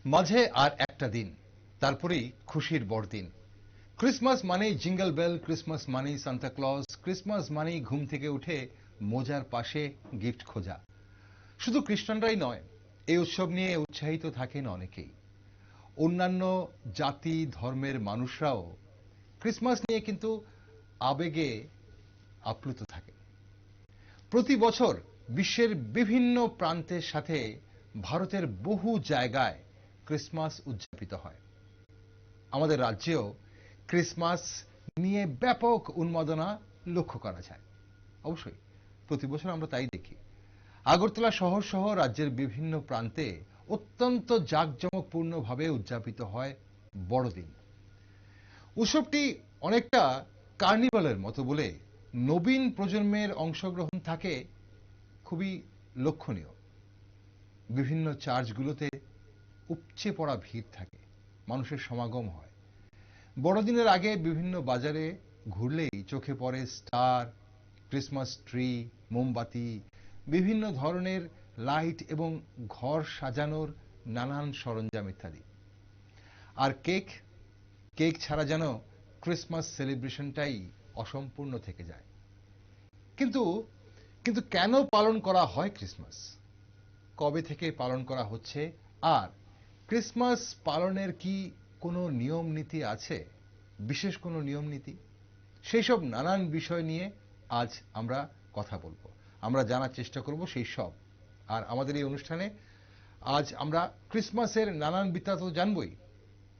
মাঝে আর একটা দিন, তারপরেই খুশির বড়দিন। ক্রিসমাস মানেই জিঙ্গল বেল, ক্রিসমাস মানেই সান্তা ক্লজ, ক্রিসমাস মানেই ঘুম থেকে উঠে মোজার পাশে গিফট খোঁজা। শুধু খ্রিস্টানরাই নয়, এই উৎসব নিয়ে উৎসাহিত থাকেন অনেকেই। অন্যান্য জাতি ধর্মের মানুষরাও ক্রিসমাস নিয়ে কিন্তু আবেগে আপ্লুত থাকে। প্রতি বছর বিশ্বের বিভিন্ন প্রান্তের সাথে ভারতের বহু জায়গায় ক্রিসমাস উদযাপিত হয়। আমাদের রাজ্যেও ক্রিসমাস নিয়ে ব্যাপক উন্মাদনা লক্ষ্য করা যায়। অবশ্যই প্রতি বছর আমরা তাই দেখি। আগরতলা শহর সহ রাজ্যের বিভিন্ন প্রান্তে অত্যন্ত জাঁকজমকপূর্ণভাবে উদযাপিত হয় বড়দিন। উৎসবটি অনেকটা কার্নিভালের মতো বলে নবীন প্রজন্মের অংশগ্রহণ থাকে খুবই লক্ষণীয়। বিভিন্ন চার্চগুলোতে উপচে পড়া ভিড় থাকে, মানুষের সমাগম হয়। বড়দিনের আগে বিভিন্ন বাজারে ঘুরলেই চোখে পড়ে স্টার, ক্রিসমাস ট্রি, মোমবাতি, বিভিন্ন ধরনের লাইট এবং ঘর সাজানোর নানান সরঞ্জাম ইত্যাদি। আর কেক ছাড়া যেন ক্রিসমাস সেলিব্রেশনটাই অসম্পূর্ণ থেকে যায়। কিন্তু কেন পালন করা হয় ক্রিসমাস? কবে থেকে পালন করা হচ্ছে? আর ক্রিসমাস পালনের কি কোনো নিয়ম নীতি আছে, বিশেষ কোনো নিয়ম নীতি? সেই সব নানান বিষয় নিয়ে আজ আমরা কথা বলবো, আমরা জানার চেষ্টা করব সেই সব। আর আমাদের এই অনুষ্ঠানে আজ আমরা ক্রিসমাসের নানান বৃত্তান্ত জানবই,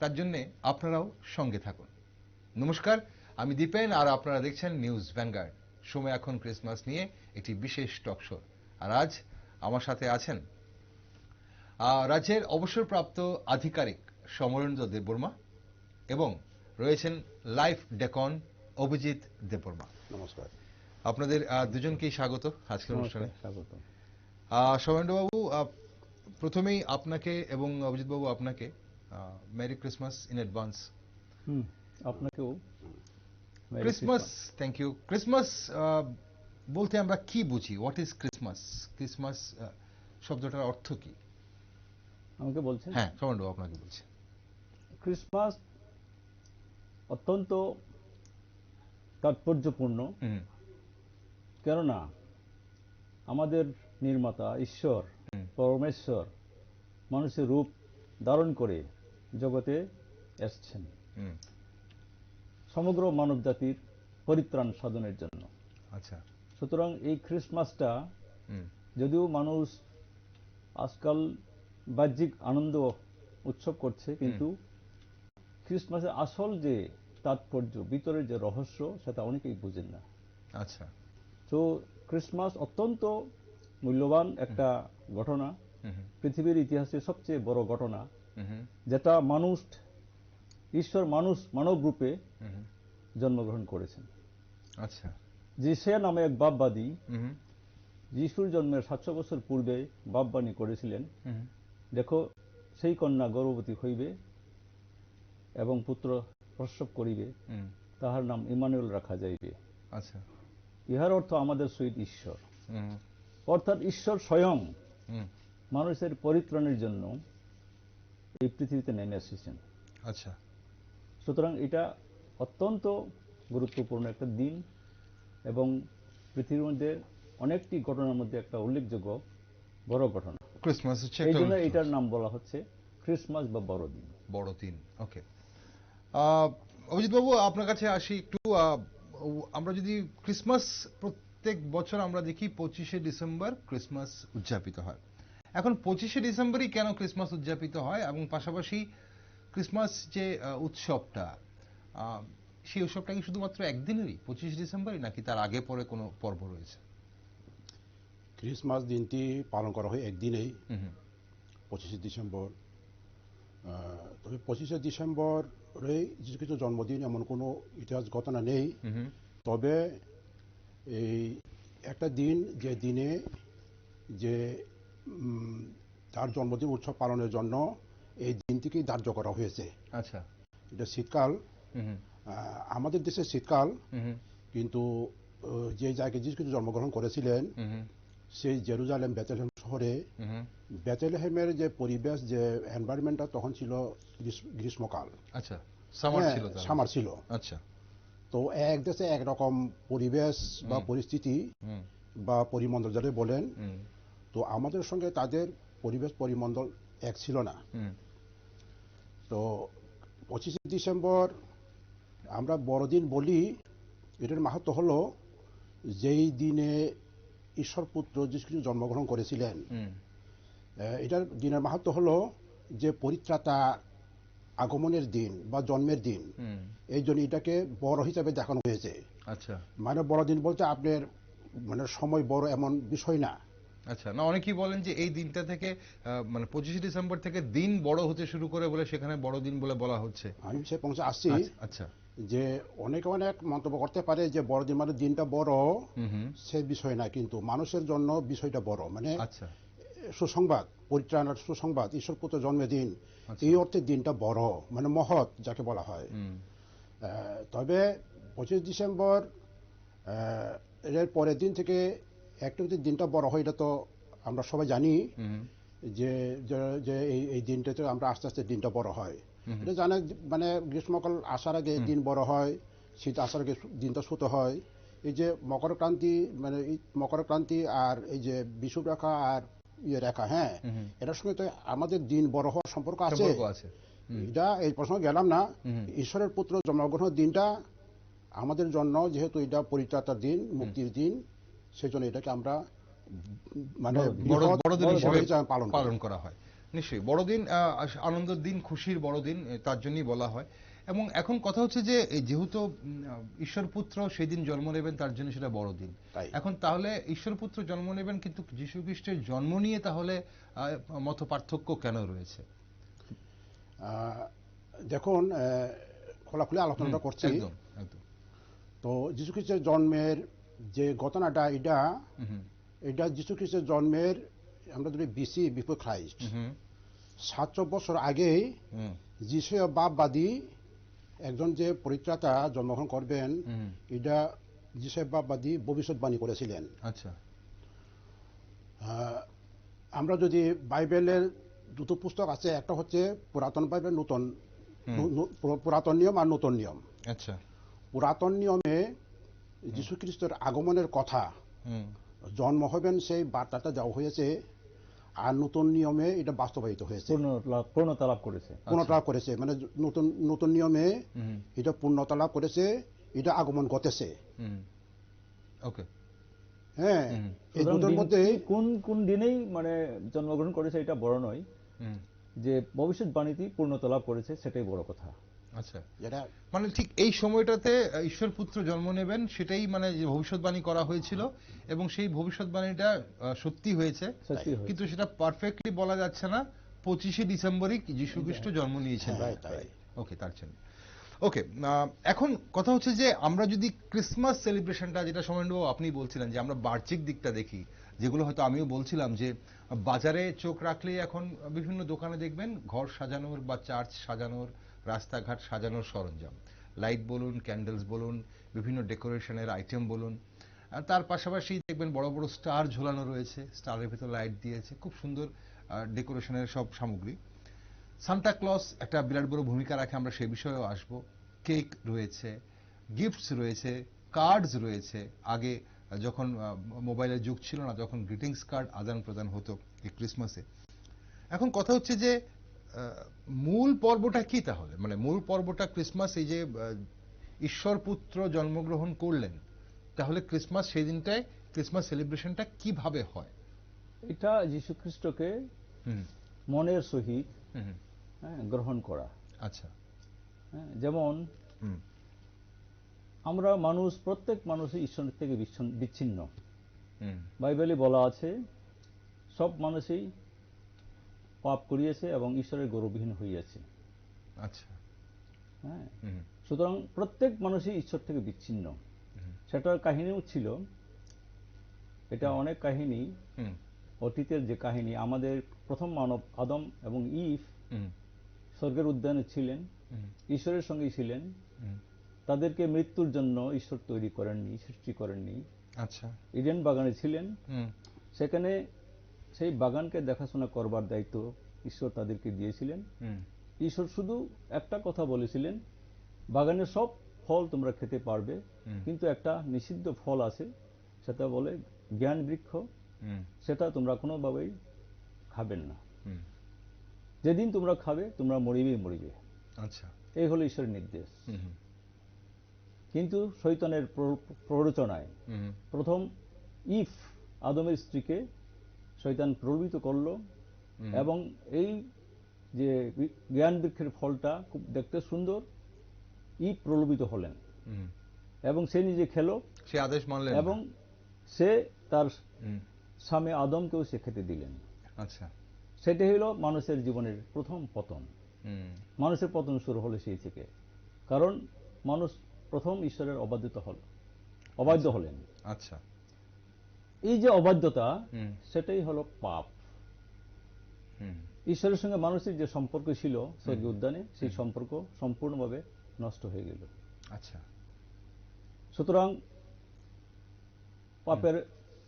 তার জন্যে আপনারাও সঙ্গে থাকুন। নমস্কার, আমি দীপেন আর আপনারা দেখছেন নিউজ ভ্যানগার্ড। সময় এখন ক্রিসমাস নিয়ে একটি বিশেষ টক শো। আর আজ আমার সাথে আছেন রাজ্যের অবসরপ্রাপ্ত আধিকারিক সমরেন্দ্র দেববর্মা এবং রয়েছেন লাইফ ডেকন অভিজিৎ দেববর্মা। নমস্কার। আপনাদের দুজনকেই স্বাগত আজকের অনুষ্ঠানে। স্বাগত। সমরেন্দ্রবাবু, প্রথমেই আপনাকে এবং অভিজিৎবাবু আপনাকে মেরি ক্রিসমাস ইন অ্যাডভান্স। আপনাকেও ক্রিসমাস। Thank you. ক্রিসমাস বলতে আমরা কি বুঝি? What is Christmas? ক্রিসমাস শব্দটার অর্থ কি? আমাকে বলছেন? হ্যাঁ, সমরেন্দ্রবাবু আপনাকে বলছি। ক্রিসমাস অত্যন্ত তাৎপর্যপূর্ণ, কেননা আমাদের নির্মাতা ঈশ্বর পরমেশ্বর মানুষের রূপ ধারণ করে জগতে এসছেন সমগ্র মানব জাতির পরিত্রাণ সাধনের জন্য। আচ্ছা। সুতরাং এই ক্রিসমাসটা যদিও মানুষ আজকাল বাহ্যিক আনন্দ উৎসব করছে, কিন্তু ক্রিসমাসের আসল যে তাৎপর্য, ভিতরের যে রহস্য, সেটা অনেকেই বুঝেন না। আচ্ছা। তো ক্রিসমাস অত্যন্ত মূল্যবান একটা ঘটনা, পৃথিবীর ইতিহাসে সবচেয়ে বড় ঘটনা, যেটা ঈশ্বর মানব রূপে জন্মগ্রহণ করেছেন। আচ্ছা। যিশু নামে এক বাপবাদী যিশুর জন্মের 700 বছর পূর্বে বাপবাণী করেছিলেন, দেখো সেই কন্যা গর্ভবতী হইবে এবং পুত্র প্রসব করিবে, তাহার নাম ইমানুয়েল রাখা যাইবে। আচ্ছা। ইহার অর্থ আমাদের সহিত ঈশ্বর, অর্থাৎ ঈশ্বর স্বয়ং মানুষের পরিত্রাণের জন্য এই পৃথিবীতে নেমে এসেছেন। আচ্ছা। সুতরাং এটা অত্যন্ত গুরুত্বপূর্ণ একটা দিন এবং পৃথিবীর মধ্যে অনেকটি ঘটনার মধ্যে একটা উল্লেখযোগ্য বড় ঘটনা ক্রিসমাস। এই জন্য এটার নাম বলা হচ্ছে ক্রিসমাস বা বড়দিন। বড়দিন। ওকে। অভিজিৎবাবু, আপনার কাছে আসি একটু। আমরা যদি ক্রিসমাস প্রত্যেক বছর আমরা দেখি 25শে ডিসেম্বর ক্রিসমাস উদযাপিত হয়। এখন 25শে ডিসেম্বরই কেন ক্রিসমাস উদযাপিত হয়, এবং পাশাপাশি ক্রিসমাস যে উৎসবটা, সেই উৎসবটা কি শুধুমাত্র একদিনেরই 25 ডিসেম্বরই, নাকি তার আগে পরে কোনো পর্ব রয়েছে? ক্রিসমাস দিনটি পালন করা হয় একদিনেই, 25শে ডিসেম্বর। তবে 25শে ডিসেম্বরে যিশু খ্রিস্টের জন্মদিন এমন কোনো ইতিহাস ঘটনা নেই। তবে এই একটা দিন, যে দিনে যে তার জন্মদিন উৎসব পালনের জন্য এই দিনটিকেই ধার্য করা হয়েছে। আচ্ছা। এটা শীতকাল, আমাদের দেশে শীতকাল, কিন্তু যে জায়গায় যিশু খ্রিস্ট জন্মগ্রহণ করেছিলেন সেই জেরুজালেম বেথলেহেম শহরে বেথলেহেমের যে পরিবেশ, যে এনভায়রনমেন্টটা তখন ছিল গ্রীষ্মকাল। আচ্ছা, সামার ছিল, সামার ছিল। আচ্ছা, তো এক দেশে একরকম পরিবেশ বা পরিস্থিতি বা পরিমণ্ডল যারা বলেন, তো আমাদের সঙ্গে তাদের পরিবেশ পরিমণ্ডল এক ছিল না। তো 25শে ডিসেম্বর আমরা বড়দিন বলি, এটার মাহাত্ম্য হলো যেই দিনে ঈশ্বর পুত্র যিশু খ্রিস্ট জন্মগ্রহণ করেছিলেন। এটার দিনের মাহাত্ম্য হলো যে পরিত্রাতা আগমনের দিন বা জন্মের দিন, এই জন্য এটাকে বড় হিসাবে দেখানো হয়েছে। আচ্ছা, মানে বড়দিন বলতে আপনার মানে সময় বড় এমন বিষয় না। আচ্ছা, না অনেকেই বলেন যে এই দিনটা থেকে মানে 25শে ডিসেম্বর থেকে দিন বড় হতে শুরু করে বলে সেখানে বড়দিন বলে বলা হচ্ছে। আমি সে পৌঁছে আসছি। আচ্ছা, যে অনেকে অনেক মন্তব্য করতে পারে যে বড়দিন মানে দিনটা বড়, সে বিষয় না, কিন্তু মানুষের জন্য বিষয়টা বড়। মানে আচ্ছা, সুসংবাদ, পরিত্রাণের সুসংবাদ, ঈশ্বর পুত্র জন্মদিন, এই অর্থে দিনটা বড়, মানে মহৎ যাকে বলা হয়। তবে 25 ডিসেম্বর এর পরের দিন থেকে একটু দিনটা বড় হয়, এটা তো আমরা সবাই জানি যে যে এই দিনটাতে আমরা আস্তে আস্তে দিনটা বড় হয়। এটা জানে, মানে গ্রীষ্মকাল আসার আগে দিন বড় হয়, শীত আসার আগে দিনটা ছোট হয়। এই যে মকরক্রান্তি, মানে এই মকরক্রান্তি আর এই যে বিষুব রেখা আর ইয়ে রেখা, হ্যাঁ, এটার সঙ্গে তো আমাদের দিন বড় হওয়ার সম্পর্ক আছে। এটা এই প্রসঙ্গে গেলাম না। ঈশ্বরের পুত্র জন্মগ্রহণের দিনটা আমাদের জন্য, যেহেতু এটা পরিত্রাতার দিন, মুক্তির দিন, সেজন্য এটাকে আমরা মানে বড়দিন হিসেবে পালন করা হয়। নিশ্চয়ই বড়দিন আনন্দের দিন, খুশির বড়দিন, তার জন্যই বলা হয়। এবং এখন কথা হচ্ছে যে যেহেতু ঈশ্বর পুত্র সেদিন জন্ম নেবেন, তার জন্য সেটা বড়দিন। এখন তাহলে ঈশ্বর পুত্র জন্ম নেবেন, কিন্তু যীশু খ্রিস্টের জন্ম নিয়ে তাহলে মত পার্থক্য কেন রয়েছে? দেখুন, খোলাখুলি আলোচনাটা করছি। একদম একদম। তো যীশু খ্রিস্টের জন্মের যে ঘটনাটা, এটা যীশু খ্রিস্টের জন্মের, আমরা ধরি বিসি, বিফোর খ্রাইস্ট, 700 বছর আগেই যিশু বাপবাদী একজন যে পরিত্রাতা জন্মগ্রহণ করবেন, এটা যিশু বাপবাদী ভবিষ্যৎবাণী করেছিলেন। আচ্ছা, আমরা যদি বাইবেলের দুটো পুস্তক আছে, একটা হচ্ছে পুরাতন বাইবেল, পুরাতন নিয়ম আর নতুন নিয়ম। আচ্ছা, পুরাতন নিয়মে যীশু খ্রিস্টের আগমনের কথা, জন্ম হবেন সেই বার্তাটা দেওয়া হয়েছে, আর নতুন নিয়মে এটা বাস্তবায়িত হয়েছে, পূর্ণতা লাভ করেছে। মানে নতুন নিয়মে এটা পূর্ণতা লাভ করেছে, এটা আগমন ঘটেছে। ওকে, হ্যাঁ, এই দুটোর মধ্যে কোন দিনেই মানে জন্মগ্রহণ করেছে এটা বড় নয়, যে ভবিষ্যৎবাণীটি পূর্ণতা লাভ করেছে সেটাই বড় কথা। আচ্ছা, মানে ঠিক এই সময়টাতে ঈশ্বর পুত্র জন্ম নেবেন, সেটাই মানে যে ভবিষ্যৎবাণী করা হয়েছিল, এবং সেই ভবিষ্যৎবাণীটা সত্যি হয়েছে, কিন্তু সেটা পারফেক্টলি বলা যাচ্ছে না 25শে ডিসেম্বরই যীশু খ্রিস্ট জন্ম নিয়েছেন। ওকে, তার জন্য ওকে। এখন কথা হচ্ছে যে আমরা যদি ক্রিসমাস সেলিব্রেশনটা, যেটা সোমেনবাবু আপনি বলছিলেন যে আমরা বাহ্যিক দিকটা দেখি, যেগুলো হয়তো আমিও বলছিলাম যে বাজারে চোখ রাখলে এখন বিভিন্ন দোকানে দেখবেন ঘর সাজানোর বা চার্চ সাজানোর, রাস্তাঘাট সাজানোর সরঞ্জাম, লাইট বলুন, ক্যান্ডেলস বলুন, বিভিন্ন ডেকোরেশনের আইটেম বলুন। তার পাশাপাশি দেখবেন বড় বড় স্টার ঝোলানো রয়েছে, স্টারের ভিতর লাইট দিয়েছে, খুব সুন্দর ডেকোরেশনের সব সামগ্রী। সান্টা ক্লজ একটা বিরাট বড় ভূমিকা রাখে, আমরা সেই বিষয়েও আসব। কেক রয়েছে, গিফটস রয়েছে, কার্ডস রয়েছে। আগে যখন মোবাইলের যুগ ছিল না, যখন গ্রিটিংস কার্ড আদান প্রদান হতো এই ক্রিসমাসে। এখন কথা হচ্ছে যে মূল পর্বটা কি তাহলে? মানে মূল পর্বটা ক্রিসমাস, এই যে ঈশ্বর পুত্র জন্মগ্রহণ করলেন, তাহলে ক্রিসমাস সেই দিনটায় ক্রিসমাস সেলিব্রেশনটা কিভাবে হয়? এটা যীশু খ্রিস্টকে মনের সহিত গ্রহণ করা। আচ্ছা, যেমন আমরা মানুষ, প্রত্যেক মানুষই ঈশ্বর থেকে বিচ্ছিন্ন। বাইবেলে বলা আছে সব মানুষই পাপ করিয়েছে এবং ঈশ্বরের গৌরবহীন হইয়াছে। আচ্ছা, হ্যাঁ, সুতরাং প্রত্যেক মানুষই ঈশ্বর থেকে বিচ্ছিন্ন। সেটার কাহিনীও ছিল, এটা অনেক কাহিনী, অতীতের যে কাহিনী, আমাদের প্রথম মানব আদম এবং ইভ স্বর্গের উদ্যানে ছিলেন, ঈশ্বরের সঙ্গেই ছিলেন। তাদেরকে মৃত্যুর জন্য ঈশ্বর তৈরি করেননি, সৃষ্টি করেননি। আচ্ছা, ইডেন বাগানে ছিলেন, সেখানে সেই বাগানকে দেখাশোনা করবার দায়িত্ব ঈশ্বর তাদেরকে দিয়েছিলেন। ঈশ্বর শুধু একটা কথা বলেছিলেন, বাগানের সব ফল তোমরা খেতে পারবে, কিন্তু একটা নিষিদ্ধ ফল আছে, সেটা বলে জ্ঞান বৃক্ষ, সেটা তোমরা কোনোভাবেই খাবেন না। যেদিন তোমরা খাবে তোমরা মরিবে। আচ্ছা, এই হলো ঈশ্বরের নির্দেশ। কিন্তু শয়তানের প্ররোচনায় প্রথম ইভ, আদমের স্ত্রীকে শয়তান প্রলোভিত করল, এবং এই যে জ্ঞান বৃক্ষের ফলটা খুব দেখতে সুন্দর, ইভ প্রলোভিত হলেন এবং সে নিজে খেলো, সে আদেশ মানলেন এবং সে তার স্বামী আদমকেও সে খেতে দিলেন। আচ্ছা, সেটাই হলো মানুষের জীবনের প্রথম পতন। মানুষের পতন শুরু হলো সেই থেকে, কারণ মানুষ প্রথম ঈশ্বরের অবাধ্য হলেন। আচ্ছা, এই যে অবাধ্যতা, সেটাই হলো পাপ। ঈশ্বরের সঙ্গে মানুষের যে সম্পর্ক ছিল স্বর্গীয় উদ্যানে, সেই সম্পর্ক সম্পূর্ণভাবে নষ্ট হয়ে গেল। আচ্ছা, সুতরাং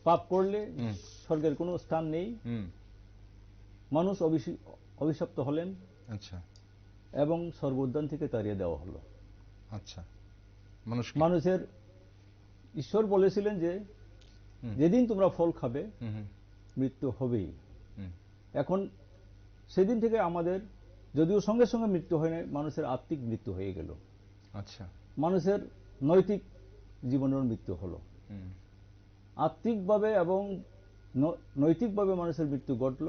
পাপ করলে স্বর্গের কোনো স্থান নেই। মানুষ অভিশপ্ত হলেন। আচ্ছা, এবং স্বর্গ উদ্যান থেকে তাড়িয়ে দেওয়া হলো। আচ্ছা, মানুষের ঈশ্বর বলেছিলেন যে যেদিন তোমরা ফল খাবে মৃত্যু হবেই। এখন সেদিন থেকে আমাদের, যদিও সঙ্গে সঙ্গে মৃত্যু হয় না, মানুষের আত্মিক মৃত্যু হয়ে গেল। আচ্ছা, মানুষের নৈতিক জীবনের মৃত্যু হলো। আত্মিকভাবে এবং নৈতিকভাবে মানুষের মৃত্যু ঘটল,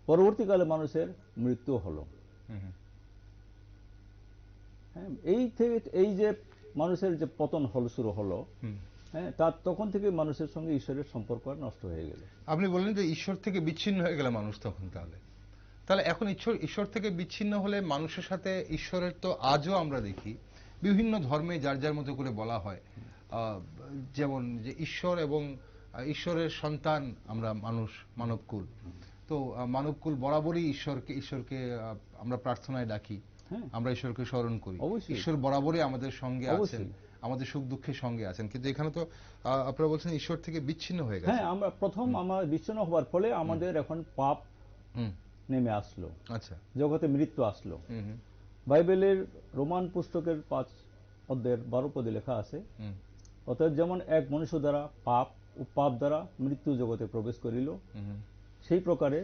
পরবর্তীকালে মানুষের মৃত্যু হলো। এই যে মানুষের যে পতন শুরু হলো, তার তখন থেকে মানুষের সঙ্গে ঈশ্বরের সম্পর্ক নষ্ট হয়ে গেল। আপনি বললেন যে ঈশ্বর থেকে বিচ্ছিন্ন হয়ে গেল মানুষ তখন। তাহলে এখন ঈশ্বর থেকে বিচ্ছিন্ন হলে মানুষের সাথে ঈশ্বরের তো আজও আমরা দেখি বিভিন্ন ধর্মে যার যার মতো করে বলা হয়, যেমন যে ঈশ্বর এবং ঈশ্বরের সন্তান আমরা মানবকুল। তো মানবকুল বরাবরই ঈশ্বরকে আমরা প্রার্থনায় ডাকি, আমরা ঈশ্বরকে স্মরণ করি। ঈশ্বর বরাবরই আমাদের সঙ্গে আছেন, আমাদের সুখ দুঃখের সঙ্গে আছেন। কিন্তু এখানে তো আপনারা বলছেন ঈশ্বর থেকে বিচ্ছিন্ন হয়ে গেছে। হ্যাঁ, আমরা আমার বিচ্ছিন্ন হওয়ার ফলে আমাদের এখন পাপ নেমে আসলো। আচ্ছা, জগতে মৃত্যু আসলো। বাইবেলের রোমান পুস্তকের 5 অধ্যায়ের 12 পদে লেখা আছে, অতএব যেমন এক মনুষ্য দ্বারা পাপ দ্বারা মৃত্যু জগতে প্রবেশ করিল, সেই প্রকারে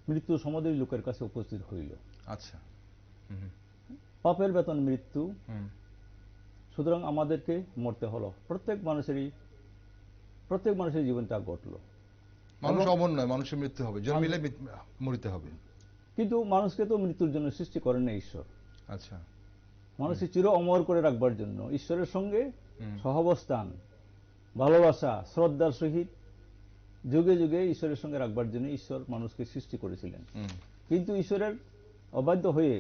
মৃত্যু সমুদয় লোকের কাছে উপস্থিত হইল। আচ্ছা, পাপের বেতন মৃত্যু। সুতরাং আমাদেরকে মরতে হলো। প্রত্যেক মানুষের জীবনটা ঘটলো। মানুষ অমর নয়, মানুষের মৃত্যু হবে, জন্মিলে মরিতে হবে। কিন্তু মানুষকে তো মৃত্যুর জন্য সৃষ্টি করেন না ঈশ্বর। আচ্ছা, মানুষকে চির অমর করে রাখবার জন্য, ঈশ্বরের সঙ্গে সহাবস্থান, ভালোবাসা, শ্রদ্ধার সহিত যুগে যুগে ঈশ্বরের সঙ্গে রাখবার জন্য ঈশ্বর মানুষকে সৃষ্টি করেছিলেন। কিন্তু ঈশ্বরের অবাধ্য হয়ে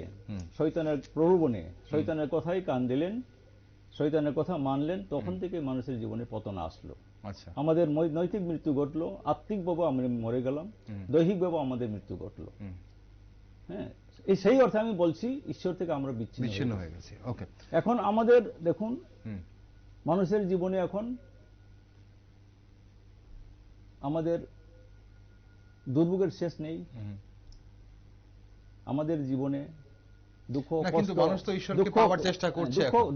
শয়তানের প্রলোভনে শয়তানের কথাই কান দিলেন, শয়তানের কথা মানলেন, তখন থেকে মানুষের জীবনে পতন আসলো। আচ্ছা, আমাদের নৈতিক মৃত্যু ঘটলো, আত্মিকভাবে আমরা মরে গেলাম, দৈহিকভাবে আমাদের মৃত্যু ঘটলো। হ্যাঁ, সেই অর্থে আমি বলছি ঈশ্বর থেকে আমরা বিচ্ছিন্ন হয়ে গেছি। ওকে, এখন আমাদের দেখুন, মানুষের জীবনে এখন আমাদের দুর্ভোগের শেষ নেই। আমাদের জীবনে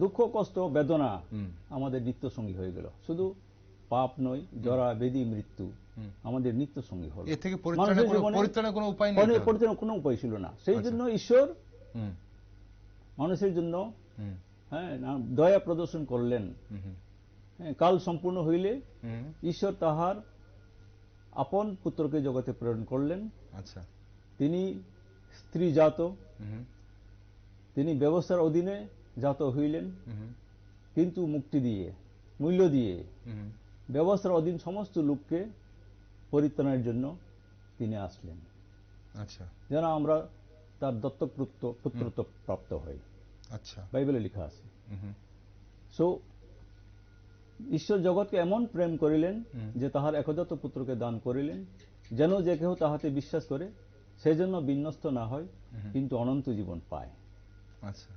দুঃখ কষ্ট বেদনা আমাদের নিত্য সঙ্গী হয়ে গেল। শুধু পাপ নয়, জরা ব্যাধি মৃত্যু আমাদের নিত্য সঙ্গী হল। এর থেকে পরিত্রাণের কোনো উপায় নেই, পরিত্রাণের কোনো উপায় ছিল না। সেই জন্য ঈশ্বর মানুষের জন্য দয়া প্রদর্শন করলেন। কাল সম্পূর্ণ হইলে ঈশ্বর তাহার আপন পুত্রকে জগতে প্রেরণ করলেন। আচ্ছা, তিনি স্ত্রী জাত, তিনি ব্যবস্থার অধীনে জাত হইলেন, কিন্তু মুক্তি দিয়ে, মূল্য দিয়ে ব্যবস্থার অধীন সমস্ত লোককে পরিত্রাণের জন্য তিনি আসলেন। আচ্ছা, যেন আমরা তার দত্তক পুত্রত্ব প্রাপ্ত হই। আচ্ছা, বাইবেলে লেখা আছে। সো ঈশ্বর জগৎকে এমন প্রেম করিলেন যে তাহার একজাত পুত্রকে দান করিলেন, যেন যে কেহ তাহাতে বিশ্বাস করে সেজন্য বিনষ্ট না হয়, কিন্তু অনন্ত জীবন পায়। আচ্ছা,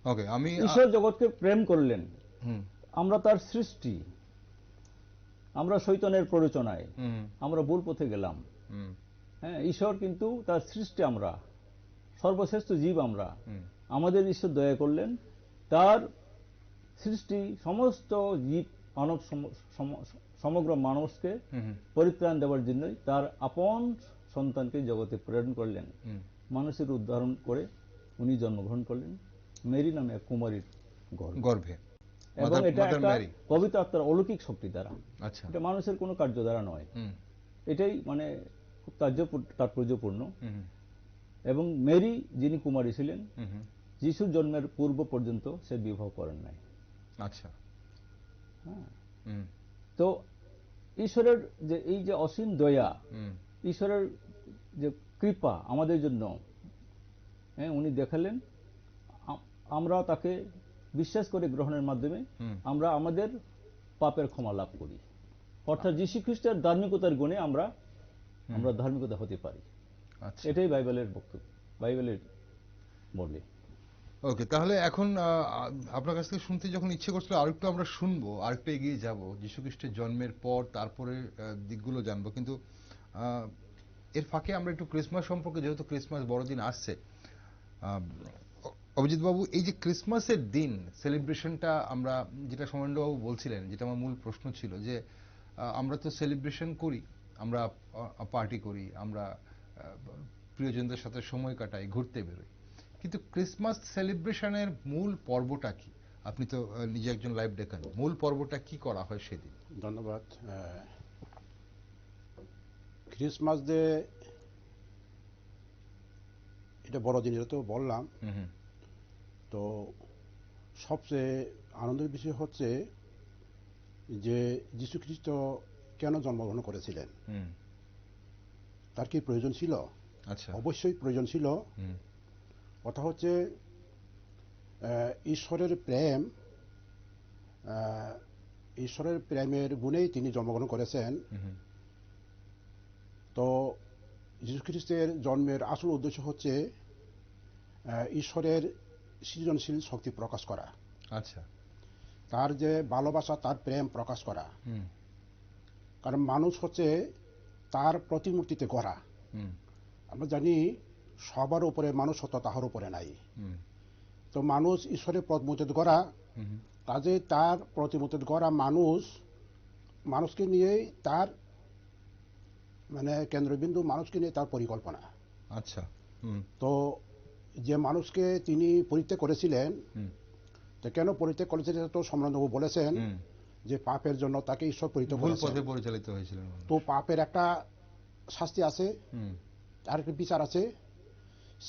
ওকে, আমি ঈশ্বর জগৎকে প্রেম করলেন, আমরা তার সৃষ্টি, আমরা শয়তানের প্ররোচনায় হুম, আমরা ভুল পথে গেলাম। হুম, হ্যাঁ, ঈশ্বর কিন্তু তার সৃষ্টি, আমরা সর্বশ্রেষ্ঠ জীব, আমরা হুম, আমাদের ঈশ্বর দয়া করলেন তার সৃষ্টি সমস্ত জীব মানব সমগ্র মানুষকে হুম, পরিত্রাণ দেওয়ার জন্যই তার আপন সন্তানকে জগতে প্রেরণ করলেন। হুম, মানুষের উদ্ধারণ করে উনি জন্মগ্রহণ করলেন মেরি নামে এক কুমারীর গর্ভে। গর্ভে। এবং এটা মাদার একটা ম্যারি। পবিত্র আত্মার অলৌকিক শক্তি দ্বারা, আচ্ছা। এটা মানুষের কোনো কার্য দ্বারা নয়। হুম, এটাই মানে খুব তাৎপর্যপূর্ণ। হুম, এবং মেরি যিনি কুমারী ছিলেন, হুম, হুম, যিশুর জন্মের পূর্ব পর্যন্ত সে বিবাহ করেন নাই। আচ্ছা। হ্যাঁ, হুম, তো ঈশ্বরের যে এই যে অসীম দয়া, হুম, ঈশ্বরের যে কৃপা আমাদের জন্য, হ্যাঁ, উনি দেখালেন, আমরা তাকে বিশ্বাস করে গ্রহণের মাধ্যমে হুম, আমরা আমাদের পাপের ক্ষমা লাভ করি। অর্থাৎ যীশু খ্রিস্টের ধার্মিকতার গুণে আমরা ধার্মিকতা হতে পারি। আচ্ছা। এটাই বাইবেলের বক্তব্য, বাইবেলের বলে। ওকে, তাহলে এখন আপনার কাছ থেকে শুনতে যখন ইচ্ছে করছিল আরেকটু আমরা শুনবো, আরেকটু এগিয়ে যাব যীশু খ্রিস্টের জন্মের পর, তারপরে দিকগুলো জানবো, কিন্তু আহ, এর ফাঁকে আমরা একটু ক্রিসমাস সম্পর্কে, যেহেতু ক্রিসমাস বড়দিন আসছে, অভিজিৎ বাবু, এই যে ক্রিসমাসের দিন সেলিব্রেশনটা আমরা, যেটা সৌমেন্দ্রবাবু বলছিলেন, যেটা আমার মূল প্রশ্ন ছিল যে আমরা তো সেলিব্রেশন করি, আমরা পার্টি করি, আমরা প্রিয়জনদের সাথে সময় কাটাই, ঘুরতে বেরোই, কিন্তু ক্রিসমাস সেলিব্রেশনের মূল পর্বটা কি? আপনি তো নিজে একজন লাইভ ডেকান, মূল পর্বটা কি করা হয় সেদিন? ধন্যবাদ। ক্রিসমাস ডে এটা বড়দিন, এটা তো বললাম। হুম, হুম, তো সবচেয়ে আনন্দের বিষয় হচ্ছে যে যীশু খ্রিস্ট কেন জন্মগ্রহণ করেছিলেন, হুম, তার কি প্রয়োজন ছিল? আচ্ছা। অবশ্যই প্রয়োজন ছিল। হুম, কথা হচ্ছে ঈশ্বরের প্রেম, ঈশ্বরের প্রেমের গুণেই তিনি জন্মগ্রহণ করেছেন। হুম, তো যীশু খ্রিস্টের জন্মের আসল উদ্দেশ্য হচ্ছে ঈশ্বরের সৃজনশীল শক্তি প্রকাশ করা, আচ্ছা। তার যে ভালোবাসা, তার প্রেম প্রকাশ করা। হুম, কারণ মানুষ হচ্ছে তার প্রতিমূর্তিতে গড়া। হুম, আমরা জানি সবার উপরে মানুষত্ব, তাহার উপরে নাই। হুম, তো মানুষ ঈশ্বরের প্রতিমূর্তিতে গড়া, হুম, কাজে তার প্রতিমূর্তিতে গড়া মানুষকে নিয়েই তার মানে কেন্দ্রবিন্দু, মানুষকে নিয়ে তার পরিকল্পনা। আচ্ছা। হুম, তো যে মানুষকে তিনি পরিত্যাগ করেছিলেন, হুম, তো কেন পরিত্যাগ করেছিলেন তো সম্রাটবাবু বলেছেন হুম, যে পাপের জন্য তাকে ঈশ্বর পরিত্যাগ ভুল করেছেন। পথে পরিচালিত হয়েছিলেন মানুষ। তো পাপের একটা শাস্তি আছে, হুম, আর একটা বিচার আছে।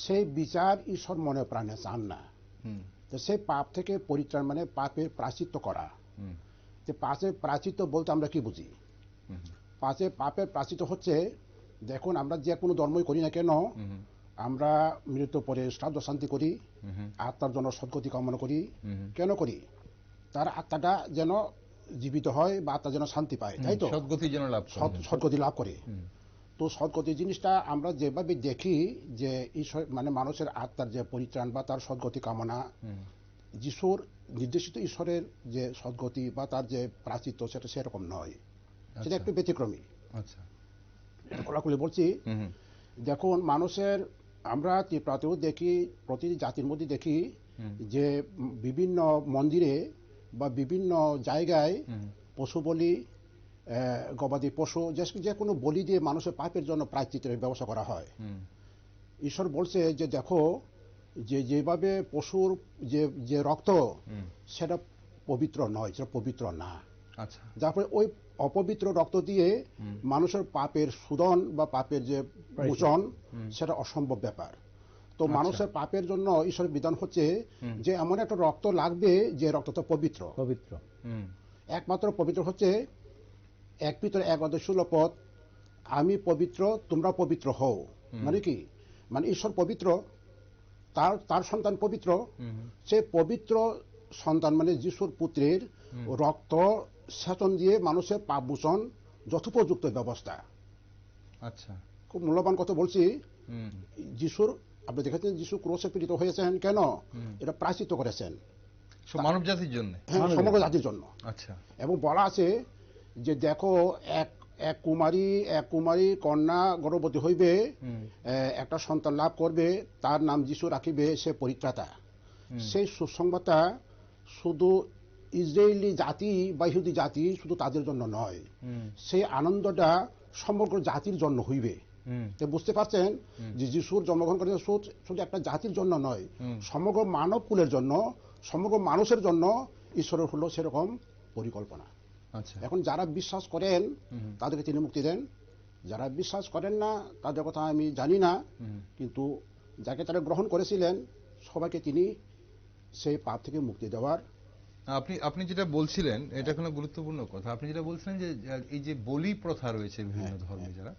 সেই বিচার ঈশ্বর মনে প্রাণে চান না। হুম, তো সেই পাপ থেকে পরিত্রাণ মানে পাপের প্রায়শ্চিত্ত করা। হুম, তো পাপের প্রায়শ্চিত্ত বলতে আমরা কি বুঝি? হুম, পাপের প্রায়শ্চিত্ত হচ্ছে, দেখুন আমরা যে কোনো ধর্মই করি না কেন, হুম, আমরা মৃত্যু পরে শ্রাদ্ধ শান্তি করি, হুম, আত্মার জন্য সদ্গতি কামনা করি। হুম, কেন করি? তার আত্মাটা যেন জীবিত হয় বা আত্মা যেন শান্তি পায়, তাই তো? সদ্গতি যেন লাভ করেন। সদ্গতি লাভ করে। হুম, তো সদ্গতি জিনিসটা আমরা যেভাবে দেখি যে ঈশ্বর মানে মানুষের আত্মার যে পরিত্রাণ বা তার সদ্গতি কামনা, হুম, যিশুর নির্দেশিত ঈশ্বরের যে সদ্গতি বা তার যে প্রাচিত্য, সেটা সেরকম নয়, সেটা আচ্ছা, একটু ব্যতিক্রমী। আচ্ছা। খোলাখুলি বলছি, হুম, হুম, দেখুন মানুষের, আমরা ত্রিপুরাতেও দেখি, প্রতিটি জাতির মধ্যে দেখি হুম, যে বিভিন্ন মন্দিরে বা বিভিন্ন জায়গায় হুম, পশু বলি, গবাদি পশু, যে কোনো বলি দিয়ে মানুষের পাপের জন্য প্রায়শ্চিত্তের ব্যবস্থা করা হয়। হুম, ঈশ্বর বলছে যে দেখো, যেভাবে পশুর যে রক্ত, হুম, সেটা পবিত্র নয়, সেটা পবিত্র না। আচ্ছা। তারপরে ওই অপবিত্র রক্ত দিয়ে হুম, মানুষের পাপের শোধন বা পাপের যে মোচন, সেটা অসম্ভব ব্যাপার। তো আচ্ছা। মানুষের পাপের জন্য ঈশ্বরের বিধান হচ্ছে হুম, যে এমন একটা রক্ত লাগবে যে রক্তটা পবিত্র। পবিত্র। হুম, একমাত্র পবিত্র হচ্ছে 1 পিতর 1:16 পদ, আমি পবিত্র তোমরা পবিত্র হও। মানে কি? মানে ঈশ্বর পবিত্র, তার সন্তান পবিত্র, হুম, সে পবিত্র সন্তান মানে যিশুর পুত্রের রক্ত সেচন দিয়ে মানুষের পাপ মোচন যথোপযুক্ত ব্যবস্থা। আচ্ছা। খুব মূল্যবান কথা বলছি। হুম, যিশুর, আপনি দেখেছেন যিশু ক্রুশে পীড়িত হয়েছেন কেন? হুম, এটা প্রায়শ্চিত্ত করেছেন, মানব জাতির জন্য। হ্যাঁ, সমগ্র জাতির জন্য। আচ্ছা। এবং বলা আছে যে দেখো এক এক কুমারী কন্যা গর্ভবতী হইবে, একটা সন্তান লাভ করবে, তার নাম যিশু রাখিবে, সে পরিত্রাতা। সেই সুসংবাদটা শুধু ইসরায়েলি জাতি বা ইহুদি জাতি শুধু তাদের জন্য নয়, সেই আনন্দটা সমগ্র জাতির জন্য হইবে। তো বুঝতে পারছেন যে যিশুর জন্মগ্রহণ করেছে শুধু একটা জাতির জন্য নয়, সমগ্র মানব কুলের জন্য, সমগ্র মানুষের জন্য ঈশ্বরের হলো সেরকম পরিকল্পনা। আচ্ছা, এখন যারা বিশ্বাস করেন তাদেরকে তিনি মুক্তি দেন, যারা বিশ্বাস করেন না তাদের কথা আমি জানি না, কিন্তু যাকে তারা গ্রহণ করেছিলেন সবাইকে তিনি সেই পাপ থেকে মুক্তি দেওয়ার। আপনি যেটা বলছিলেন এটা কোনো গুরুত্বপূর্ণ কথা। আপনি যেটা বলছিলেন যে এই যে বলি প্রথা রয়েছে বিভিন্ন ধর্মে, যারা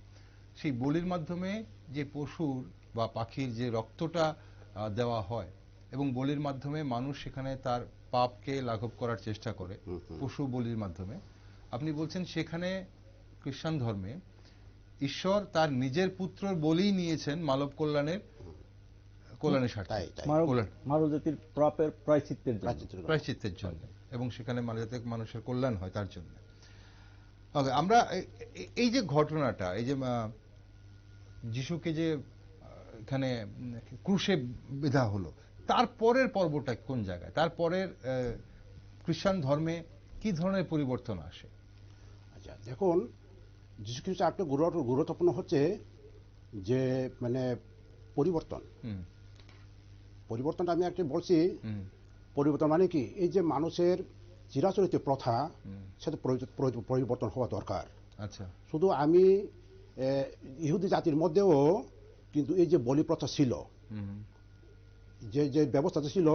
সেই বলির মাধ্যমে যে পশুর বা পাখির যে রক্তটা দেওয়া হয় এবং বলির মাধ্যমে মানুষ সেখানে তার পাপকে লাঘব করার চেষ্টা করে পশু বলির মাধ্যমে, আপনি বলছেন সেখানে খ্রিস্টান ধর্মে ঈশ্বর তার নিজের পুত্রর বলি নিয়েছেন মানব কল্যাণের স্বার্থে, মানব জাতির পাপের প্রায়শ্চিত্তের জন্য, এবং সেখানে মানুষের কল্যাণ হয় তার জন্য। আমরা এই যে ঘটনাটা, এই যে যিশুকে যে এখানে ক্রুশে বিধা হলো, তারপরের পর্বটা কোন জায়গায়, তারপরের খ্রিস্টান ধর্মে কি ধরনের পরিবর্তন আসে? আচ্ছা দেখুন, যিশু খ্রিস্ট একটা গুরুত্বপূর্ণ হচ্ছে যে মানে পরিবর্তনটা আমি একটা বলছি। পরিবর্তন মানে কি, এই যে মানুষের চিরাচরিত প্রথা সেটা পরিবর্তন হওয়া দরকার। আচ্ছা, শুধু আমি ইহুদি জাতির মধ্যেও কিন্তু এই যে বলি প্রথা ছিল, যে ব্যবস্থাটা ছিল,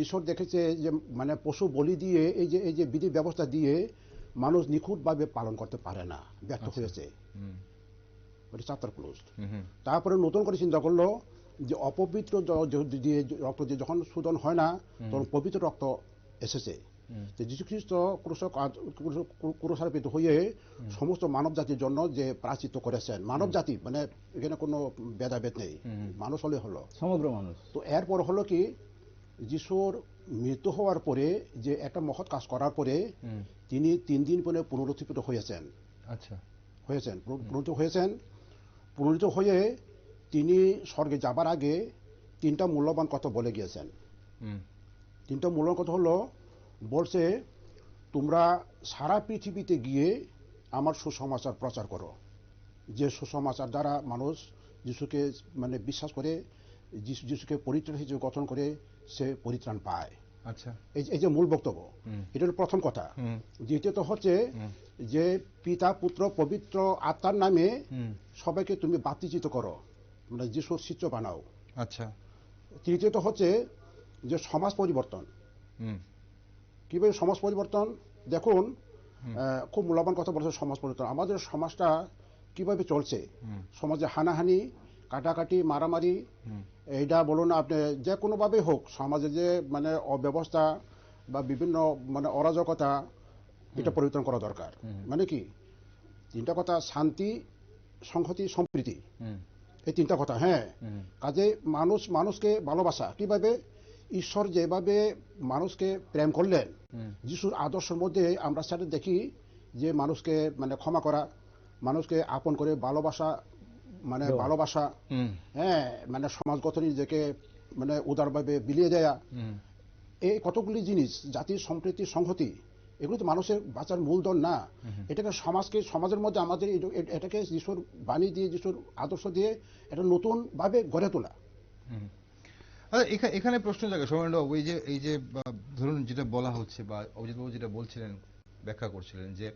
ঈশ্বর দেখেছে যে মানে পশু বলি দিয়ে এই যে বিধি ব্যবস্থা দিয়ে মানুষ নিখুঁতভাবে পালন করতে পারে না, ব্যর্থ হয়েছে। Chapter close. তারপরে নতুন করে চিন্তা করলো যে অপবিত্র দিয়ে রক্ত দিয়ে যখন শোধন হয় না, তখন পবিত্র রক্ত এসেছে। যীশু খ্রিস্ট ক্রুশারোপিত হয়ে সমস্ত মানব জাতির জন্য যে প্রায়শ্চিত্ত করেছেন, মানব জাতি মানে এখানে কোনো ভেদাভেদ নেই, মানুষ হলে হলো, সমগ্র মানুষ। তো এরপর হলো কি, যিশুর মৃত্যু হওয়ার পরে যে একটা মহৎ কাজ করার পরে তিনি 3 দিন পরে পুনরুত্থিত হয়েছেন। আচ্ছা, পুনরুত্থিত হয়ে তিনি স্বর্গে যাবার আগে 3টা মূল্যবান কথা বলে গিয়েছেন। 3টা মূল্যবান কথা হলো, বলছে তোমরা সারা পৃথিবীতে গিয়ে আমার সুসমাচার প্রচার করো, যে সুসমাচার দ্বারা মানুষ যিশুকে মানে বিশ্বাস করে, যিশুকে পরিত্রাণ হিসেবে গঠন করে সে পরিত্রাণ পায়। আচ্ছা, এই যে মূল বক্তব্য, এটা হলো প্রথম কথা। দ্বিতীয়ত হচ্ছে যে পিতা পুত্র পবিত্র আত্মার নামে সবাইকে তুমি বাপ্তিস্মিত করো, মানে যিশুর শিষ্য বানাও। আচ্ছা, তৃতীয়ত হচ্ছে যে সমাজ পরিবর্তন। কিভাবে সমাজ পরিবর্তন? দেখুন, খুব মূল্যবান কথা বলছে সমাজ পরিবর্তন। আমাদের সমাজটা কিভাবে চলছে, সমাজে হানাহানি, কাটাকাটি, মারামারি, এইটা বলুন আপনি যে কোনোভাবে হোক, সমাজে যে মানে অব্যবস্থা বা বিভিন্ন মানে অরাজকতা, এটা পরিবর্তন করা দরকার। মানে কি 3টা কথা, শান্তি, সংহতি, সম্প্রীতি, এই 3টা কথা। হ্যাঁ, কাজে মানুষকে ভালোবাসা, কিভাবে ঈশ্বর যেভাবে মানুষকে প্রেম করলেন, যিশুর আদর্শের মধ্যে আমরা সেটা দেখি যে মানুষকে মানে ক্ষমা করা, মানুষকে আপন করে ভালোবাসা, মানে ভালোবাসা, হ্যাঁ, মানে সমাজ গঠনে নিজেকে মানে উদারভাবে বিলিয়ে দেয়া, এই কতগুলি জিনিস, জাতির সম্প্রীতি, সংহতি, এগুলো তো মানুষের বাঁচার মূলধন না। এটাকে সমাজের মধ্যে আমাদের এটাকে যিশুর বাণী দিয়ে, যিশুর আদর্শ দিয়ে এটা নতুন ভাবে গড়ে তোলা। এখানে প্রশ্ন জায়গা সৌমেনবাবু, এই যে ধরুন যেটা বলা হচ্ছে বা অজিতবাবু যেটা বলছিলেন, ব্যাখ্যা করছিলেন যে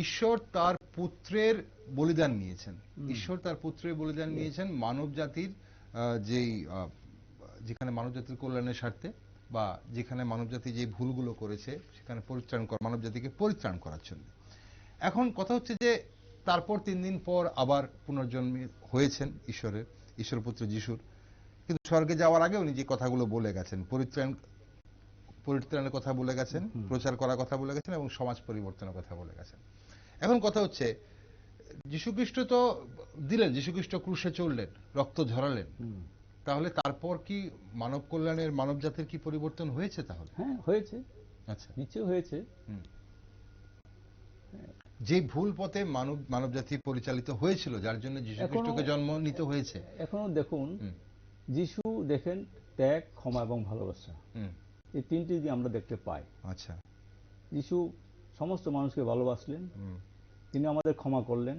ঈশ্বর তার পুত্রের বলিদান নিয়েছেন, ঈশ্বর তার পুত্রের বলিদান নিয়েছেন মানব জাতির যেখানে মানব জাতির কল্যাণের স্বার্থে, বা যেখানে মানব জাতি যে ভুলগুলো করেছে সেখানে মানব জাতিকে পরিত্রাণ করার জন্য। এখন কথা হচ্ছে যে তারপর 3 দিন পর আবার পুনর্জন্ম হয়েছেন ঈশ্বর পুত্র যিশুর, কিন্তু স্বর্গে যাওয়ার আগে উনি যে কথাগুলো বলে গেছেন, পরিত্রাণের কথা বলে গেছেন, প্রচার করার কথা বলে গেছেন, এবং সমাজ পরিবর্তনের কথা বলে গেছেন। এখন কথা হচ্ছে যীশুখ্রিস্ট তো দিলেন, যীশুখ্রিস্ট ক্রুশে চললেন, রক্ত ঝরালেন, তাহলে তারপর কি মানব কল্যাণের, মানব জাতির কি পরিবর্তন হয়েছে তাহলে? হ্যাঁ, হয়েছে। আচ্ছা, নিশ্চয় হয়েছে। যে ভুল পথে মানব জাতি পরিচালিত হয়েছিল, যার জন্য যীশু খ্রিস্টকে জন্ম নিতে হয়েছে। এখনো দেখুন, যিশু দেখেন ত্যাগ, ক্ষমা এবং ভালোবাসা, এই তিনটি দিয়ে আমরা দেখতে পাই। আচ্ছা, যিশু সমস্ত মানুষকে ভালোবাসলেন, তিনি আমাদের ক্ষমা করলেন,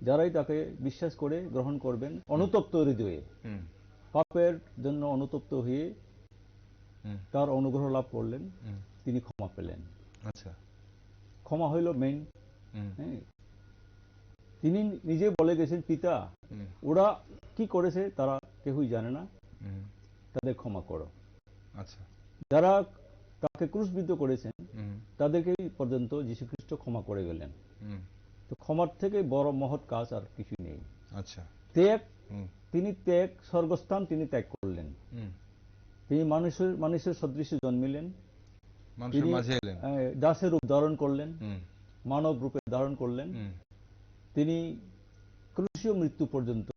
যারাই তাকে বিশ্বাস করে গ্রহণ করবেন অনুতপ্ত হৃদয়ে, পাপের জন্য অনুতপ্ত হয়ে তার অনুগ্রহ লাভ করলেন, তিনি ক্ষমা পেলেন। আচ্ছা, ক্ষমা হইল মেইন। তিনি নিজে বলে গেছেন, পিতা, ওরা কি করেছে তারা কেউই জানে না, তাদের ক্ষমা করো। আচ্ছা, যারা তাকে ক্রুশবিদ্ধ করেছেন তাদেরকেই পর্যন্ত যীশু খ্রিস্ট ক্ষমা করে গেলেন। তো ক্ষমার থেকে বড় মহৎ কাজ আর কিছু নেই। আচ্ছা, ত্যাগ, তিনি ত্যাগ, স্বর্গস্থান তিনি ত্যাগ করলেন। তিনি মানুষের সদৃশ্যে জন্মিলেন, তিনি দাসের রূপ ধারণ করলেন, মানব রূপে ধারণ করলেন, তিনি ক্রুশীয় মৃত্যু পর্যন্ত,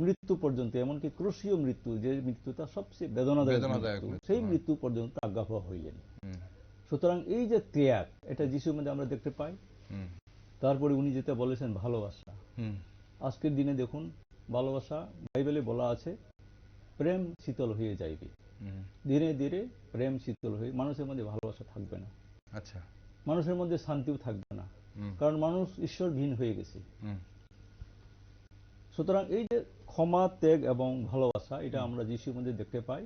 মৃত্যু পর্যন্ত, এমনকি ক্রুশীয় মৃত্যু, যে মৃত্যুটা সবচেয়ে বেদনাদায়ক, সেই মৃত্যু পর্যন্ত আজ্ঞাবহ হইলেন। সুতরাং এই যে ত্যাগ, এটা যিশুর মধ্যে আমরা দেখতে পাই। তারপরে উনি যেটা বলেছেন ভালোবাসা, আজকের দিনে দেখুন ভালোবাসা, বাইবেলে বলা আছে প্রেম শীতল হয়ে যাইবে। ধীরে ধীরে প্রেম শীতল হয়ে মানুষের মধ্যে ভালোবাসা থাকবে না। আচ্ছা, মানুষের মধ্যে শান্তিও থাকবে না, কারণ মানুষ ঈশ্বরহীন হয়ে গেছে। সুতরাং এই যে ক্ষমা, ত্যাগ এবং ভালোবাসা, এটা আমরা যিশুর মধ্যে দেখতে পাই।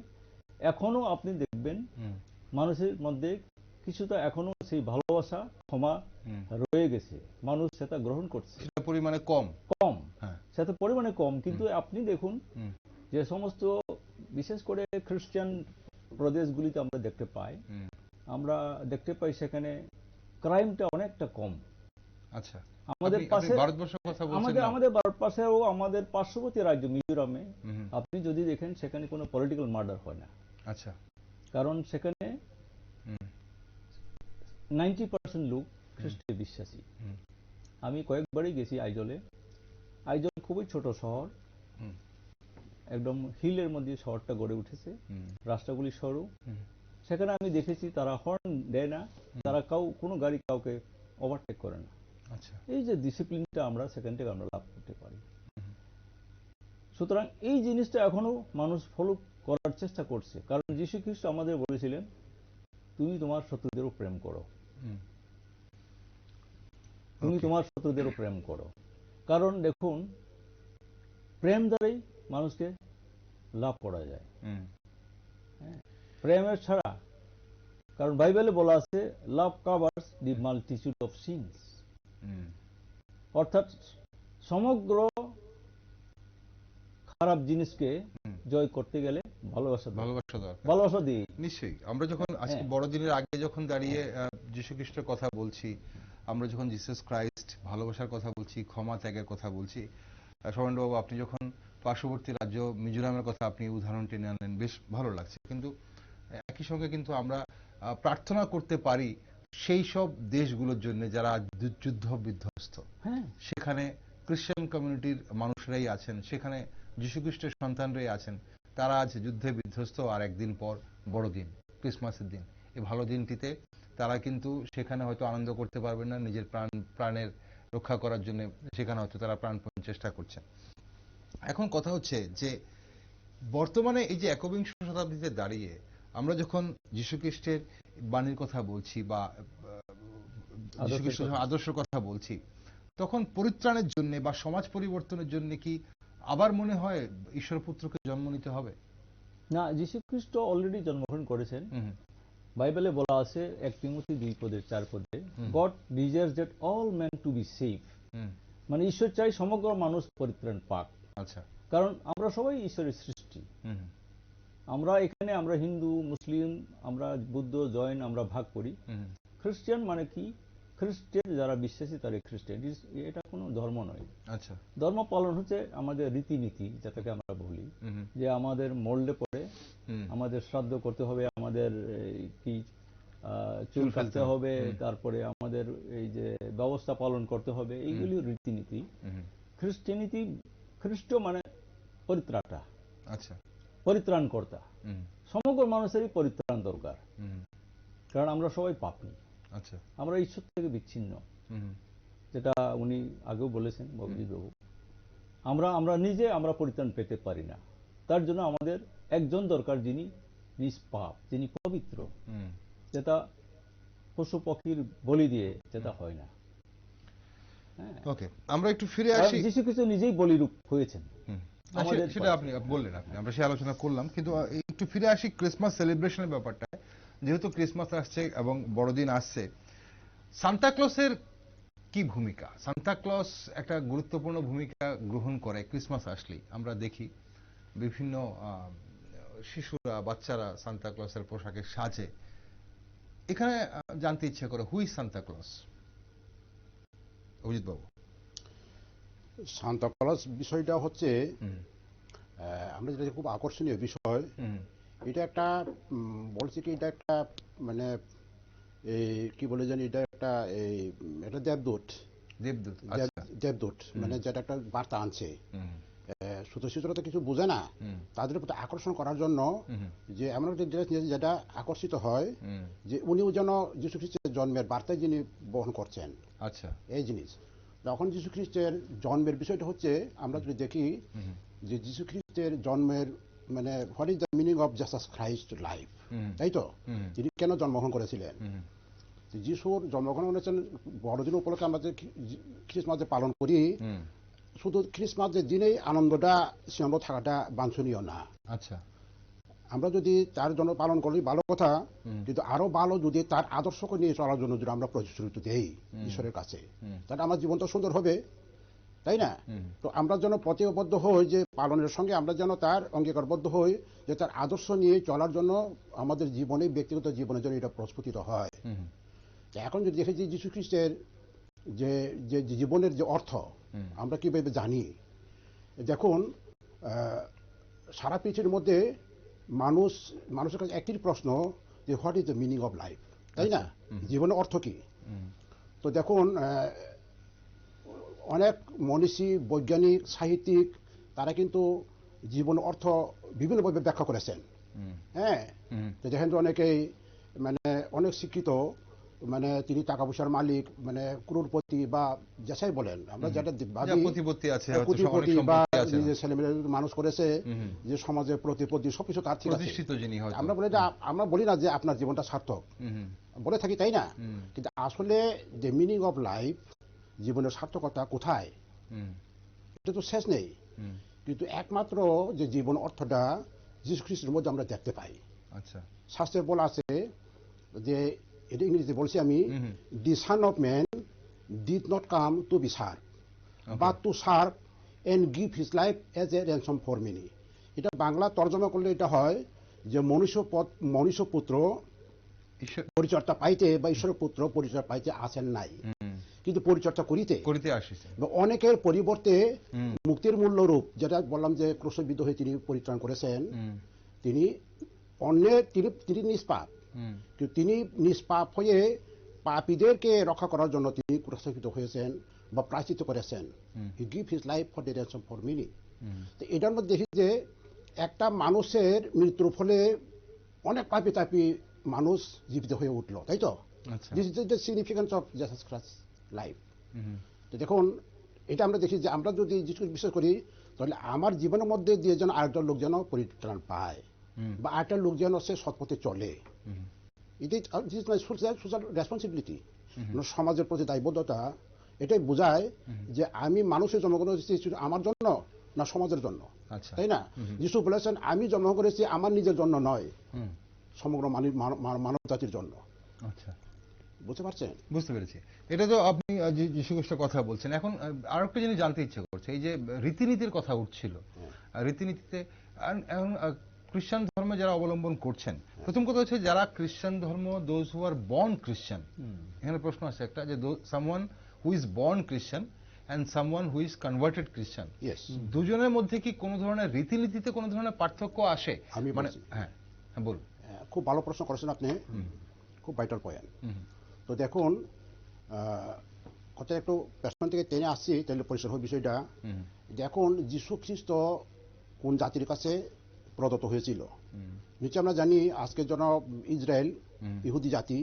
এখনো আপনি দেখবেন মানুষের মধ্যে কিছুটা এখনো সেই ভালোবাসা, ক্ষমা রয়ে গেছে, মানুষ সেটা গ্রহণ করছে, পরিমাণে কম, সেটা পরিমাণে কম। কিন্তু আপনি দেখুন যে সমস্ত বিশেষ করে খ্রিস্টান প্রদেশগুলিতে আমরা দেখতে পাই সেখানে ক্রাইমটা অনেকটা কম। আচ্ছা, আমাদের পাশে, ভারতবর্ষের কথা বলছেন না? আমাদের পাশেও আমাদের পার্শ্ববর্তী রাজ্য মিজোরামে আপনি যদি দেখেন সেখানে কোনো পলিটিক্যাল মার্ডার হয় না। আচ্ছা, কারণ সেখানে 90% লোক খ্রিস্টে বিশ্বাসী। আমি কয়েকবারই গেছি আইজলে। আইজল খুবই ছোট শহর, একদম হিলের মধ্যে শহরটা গড়ে উঠেছে, রাস্তাগুলি সরু। সেখানে আমি দেখেছি তারা হর্ন দেয় না, তারা কোনো গাড়ি কাউকে ওভারটেক করে না। আচ্ছা, এই যে ডিসিপ্লিনটা আমরা সেখান থেকে আমরা লাভ করতে পারি। সুতরাং এই জিনিসটা এখনো মানুষ ফলো করার চেষ্টা করছে, কারণ যীশু খ্রিস্ট আমাদের বলেছিলেন তুমি তোমার শত্রুদেরও প্রেম করো, তুমি তোমার শত্রুদেরও প্রেম করো। কারণ দেখুন প্রেম দ্বারাই মানুষকে লাভ করা যায়, প্রেমের ছাড়া। কারণ বাইবেলে বলা আছে লাভ covers the multitude of scenes, অর্থাৎ সমগ্র খারাপ জিনিসকে জয় করতে গেলে ভালোবাসা দিয়ে। নিশ্চয়ই আমরা যখন আজকে বড়দিনের আগে যখন দাঁড়িয়ে যীশু খ্রিস্টের কথা বলছি, আমরা যখন জিসাস ক্রাইস্ট ভালোবাসার কথা বলছি, ক্ষমা ত্যাগের কথা বলছি, সৌমেনবাবু আপনি যখন পার্শ্ববর্তী রাজ্য মিজোরামের কথা আপনি উদাহরণ টেনে আনলেন, বেশ ভালো লাগছে। কিন্তু একই সঙ্গে কিন্তু আমরা প্রার্থনা করতে পারি সেই সব দেশগুলোর জন্য যারা যুদ্ধ বিধ্বস্ত, সেখানে খ্রিস্টান কমিউনিটির মানুষরাই আছেন, সেখানে যীশু খ্রিস্টের সন্তানরাই আছেন, তারা আজ যুদ্ধে বিধ্বস্ত। আর একদিন পর বড়দিন, ক্রিসমাসের দিন, এই ভালো দিনটিতে তারা কিন্তু সেখানে হয়তো আনন্দ করতে পারবেন না, নিজের প্রাণের রক্ষা করার জন্য সেখানে হয়তো তারা প্রাণপণ চেষ্টা করছেন। এখন কথা হচ্ছে যে বর্তমানে এই যে একবিংশ শতাব্দীতে দাঁড়িয়ে আমরা যখন যীশু খ্রিস্টের বাণীর কথা বলছি বা যীশু খ্রিস্টের আদর্শ কথা বলছি, তখন পরিত্রাণের জন্য বা সমাজ পরিবর্তনের জন্য কি আবার মনে হয় ঈশ্বরপুত্রকে জন্ম নিতে হবে? না, যীশু খ্রিস্ট অলরেডি জন্মগ্রহণ করেছেন। বাইবেলে বলা আছে 1 Timothy 2:4 God desires that all man to be save, মানে ঈশ্বর চাই সমগ্র মানুষ পরিত্রাণ পাক। আচ্ছা, কারণ আমরা সবাই ঈশ্বরের সৃষ্টি। আমরা এখানে আমরা হিন্দু, মুসলিম, আমরা বুদ্ধ, জৈন আমরা ভাগ করি। খ্রিস্টান মানে কি? খ্রিস্টের যারা বিশ্বাসী তারা খ্রিস্টান, এটা কোনো ধর্ম নয়। আচ্ছা, ধর্ম পালন হচ্ছে আমাদের রীতিনীতি, যেটাকে আমরা বলি যে আমাদের মরলে পরে আমাদের শ্রাদ্ধ করতে হবে, আমাদের কি চুল কাটতে হবে, তারপরে আমাদের এই যে ব্যবস্থা পালন করতে হবে, এইগুলি রীতিনীতি। খ্রিস্টানিটি, খ্রিস্ট মানে পরিত্রাতা, আচ্ছা, পরিত্রাণকর্তা। সমগ্র মানুষেরই পরিত্রাণ দরকার, কারণ আমরা সবাই পাপী। আচ্ছা। আমরা ঈশ্বর থেকে বিচ্ছিন্ন, হুম, যেটা উনি আগেও বলেছেন বাবুজি বাবু। আমরা নিজে আমরা পরিত্রাণ পেতে পারি না। তার জন্য আমাদের একজন দরকার, যিনি নিষ্পাপ, যিনি পবিত্র, হুম। যেটা পশু পক্ষীর বলি দিয়ে যেটা হয় না। হ্যাঁ, ওকে, আমরা একটু ফিরে কারণ আসি। যীশু খ্রিস্ট নিজেই বলিরূপ হয়েছেন হুম। না, আমাদের সেটা আপনি বললেন, আমরা সেই আলোচনা করলাম, কিন্তু একটু ফিরে আসি ক্রিসমাস সেলিব্রেশনের ব্যাপারটা। যেহেতু ক্রিসমাস আসছে এবং বড়দিন আসছে, সান্তা ক্লসের কি ভূমিকা? সান্তা ক্লস একটা গুরুত্বপূর্ণ ভূমিকা গ্রহণ করে ক্রিসমাস আসলেই। আমরা দেখি বিভিন্ন শিশুরা, বাচ্চারা সান্তা ক্লসের পোশাকে সাজে। এখানে জানতে ইচ্ছে করে, হুই সান্তা ক্লস? অভিজিৎ বাবু। সান্তা ক্লজ বিষয়টা হচ্ছে হুম, আমরা যেটা খুব আকর্ষণীয় বিষয়, হুম, এটা একটা বলছি কি, এটা একটা মানে এই কি বলে জানি, এটা একটা এই এটা দেবদূত। দেবদূত। আচ্ছা। দেবদূত মানে যেটা একটা বার্তা আনছে। হুম, শুধু শিশুরা তো কিছু বোঝে না, হুম, তাদের প্রতি আকর্ষণ করার জন্য হুম, যে এমন একটা জিনিস যেটা আকর্ষিত হয়, হুম। যে উনিও যেন যীশু খ্রিস্টের জন্মের বার্তায় যিনি বহন করছেন আচ্ছা। এই জিনিস। যখন যীশু খ্রিস্টের জন্মের বিষয়টা হচ্ছে, আমরা যদি দেখি হুম, যে যীশু খ্রিস্টের জন্মের মানে what is the meaning of Jesus Christ life, hmm, তাই তো? হুম, তিনি কেন জন্মগ্রহণ করেছিলেন? হুম, যিশুর জন্মগ্রহণ করেছেন বড়দিন উপলক্ষে আমরা যে খ্রিসমাস যে পালন করি, হুম। শুধু খ্রিসমাসের দিনেই আনন্দটা সীমাবদ্ধ থাকাটা বাঞ্ছনীয় না। আচ্ছা। আমরা যদি তার জন্য পালন করি ভালো কথা, হুম, কিন্তু আরো ভালো যদি তার আদর্শকে নিয়ে চলার জন্য যদি আমরা প্রতিশ্রুতি দেই হুম, ঈশ্বরের কাছে, হুম, তাহলে আমার জীবনটা সুন্দর হবে, তাই না? হুম, তো আমরা যেন প্রতিবদ্ধ হই যে পালনের সঙ্গে আমরা যেন তার অঙ্গীকারবদ্ধ হই যে তার আদর্শ নিয়ে চলার জন্য আমাদের জীবনে, ব্যক্তিগত জীবনের জন্য এটা প্রস্ফুটিত হয়। হুম, তো এখন যদি দেখেছি যীশু খ্রিস্টের যে যে জীবনের যে অর্থ হুম। আমরা কিভাবে জানি, দেখুন সারা পৃথিবীর মধ্যে মানুষের কাছে একই প্রশ্ন, যে what is the meaning of life, তাই না? আচ্ছা। হুম, জীবনের অর্থ কি? হুম, তো দেখুন অনেক মনীষী, বৈজ্ঞানিক, সাহিত্যিক, তারা কিন্তু জীবনের অর্থ বিভিন্নভাবে ব্যাখ্যা করেছেন। হুম, হ্যাঁ, হুম। তো দেখেন তো অনেকেই মানে অনেক শিক্ষিত, মানে তিনি টাকা পয়সার মালিক, মানে ক্রোড়পতি বা যাচাই বলেন, আমরা যেটা যা ভাবি প্রতিপত্তি আছে, হয়তো অনেক কোটিপতি বা সম্পত্তি আছে, নিজের ছেলেমেয়ে মানুষ করেছে, হুম, হুম। যে সমাজের প্রতিপত্তি সবকিছু তার ঠিক আছে। প্রতিষ্ঠিত যিনি হয়তো। আমরা বলি যে আমরা বলি না যে আপনার জীবনটা সার্থক, হুম, হুম, বলে থাকি, তাই না? হুম, কিন্তু আসলে যে মিনিং অফ লাইফ, জীবনের সার্থকতা কোথায়, হুম, এটা তো শেষ নেই। হুম। কিন্তু একমাত্র যে জীবন অর্থটা যীশু খ্রিস্টের মধ্যে আমরা দেখতে পাই। আচ্ছা। শাস্ত্রে বলা আছে যে, এটা ইংরেজিতে বলছি আমি, হুম, হুম। The son of man did not come to be serve, Okay. But to serve and give his life as a ransom for many. এটা বাংলা তর্জমা করলে এটা হয় যে মনুষ্য পুত্র ঈশ্বর। পরিচর্যা পাইতে বা ঈশ্বর পুত্র পরিচর্যা পাইতে আসেন নাই, হুম, কিন্তু পরিচর্যা করিতে। করিতে আসিছে। এবং অনেকের পরিবর্তে হুম, মুক্তির মূল্যরূপ, যেটা বললাম যে ক্রুশবিদ্ধ হয়ে তিনি পরিত্রাণ করেছেন, হুম, তিনি অন্যের তিনি নিষ্পাপ, হুম, কিন্তু তিনি নিষ্পাপ হয়ে পাপীদেরকে রক্ষা করার জন্য তিনি ক্রুশবিদ্ধ হয়েছেন বা প্রায়শ্চিত্ত করেছেন। Hmm, he give his life for the ransom for many. Hmm. তো এটার মধ্যে দেখি যে একটা মানুষের মৃত্যুর ফলে অনেক পাপী তাপী মানুষ জীবিত হয়ে উঠলো, তাই তো? আচ্ছা। This is the significance of Jesus Christ life. Hmm, তো দেখুন, এটা আমরা দেখি যে আমরা যদি যিশুকে বিশ্বাস করি, তাহলে আমার জীবনের মধ্যে দিয়ে যেন আরেকটা লোক যেন পরিত্রাণ পায়, হুম, বা আরেকটা লোক যেন সে সৎপথে চলে। হুম, দিস মাই সোশ্যাল রেসপন্সিবিলিটি, হুম, সমাজের প্রতি দায়বদ্ধতা। এটাই বোঝায় যে আমি মানুষের জন্মগ্রহণ করেছি আমার জন্য না সমাজের জন্য, আচ্ছা। তাই না? হুম, যিশু বলেছেন আমি জন্মগ্রহণ করেছি আমার নিজের জন্য নয়, হুম, সমগ্র মানব জাতির জন্য। আচ্ছা। বুঝতে পারছেন? বুঝতে পেরেছি। এটা তো আপনি যীশু খ্রিস্টের কথা বলছেন। এখন আর একটা জিনিস জানতে ইচ্ছে করছে, এই যে রীতিনীতির কথা উঠছিল, রীতিনীতিতে এখন খ্রিস্টান ধর্ম যারা অবলম্বন করছেন, প্রথম কথা হচ্ছে যারা খ্রিস্টান ধর্ম, দোজ হু আর বর্ন খ্রিস্টান, এখানে প্রশ্ন আছে একটা, যে সামওয়ান হু ইজ বর্ন খ্রিস্টান and someone who is converted খ্রিস্টান, ইয়েস, দুজনের মধ্যে কি কোনো ধরনের রীতিনীতিতে কোনো ধরনের পার্থক্য আসে? আমি মানে বলছি। হ্যাঁ, হ্যাঁ বলুন। খুব ভালো প্রশ্ন করেছেন আপনি, খুব ভাইটাল পয়েন্ট। হুম, তো দেখুন, কথা একটু পেছন থেকে টেনে আসছি, তাহলে পরিষ্কার হবে বিষয়টা। হুম, দেখুন, যীশু খ্রিস্ট কোন জাতির কাছে প্রদত্ত হয়েছিল? হুম, নিশ্চয় আমরা জানি আজকের জন্য ইসরায়েল, হুম, ইহুদি জাতি,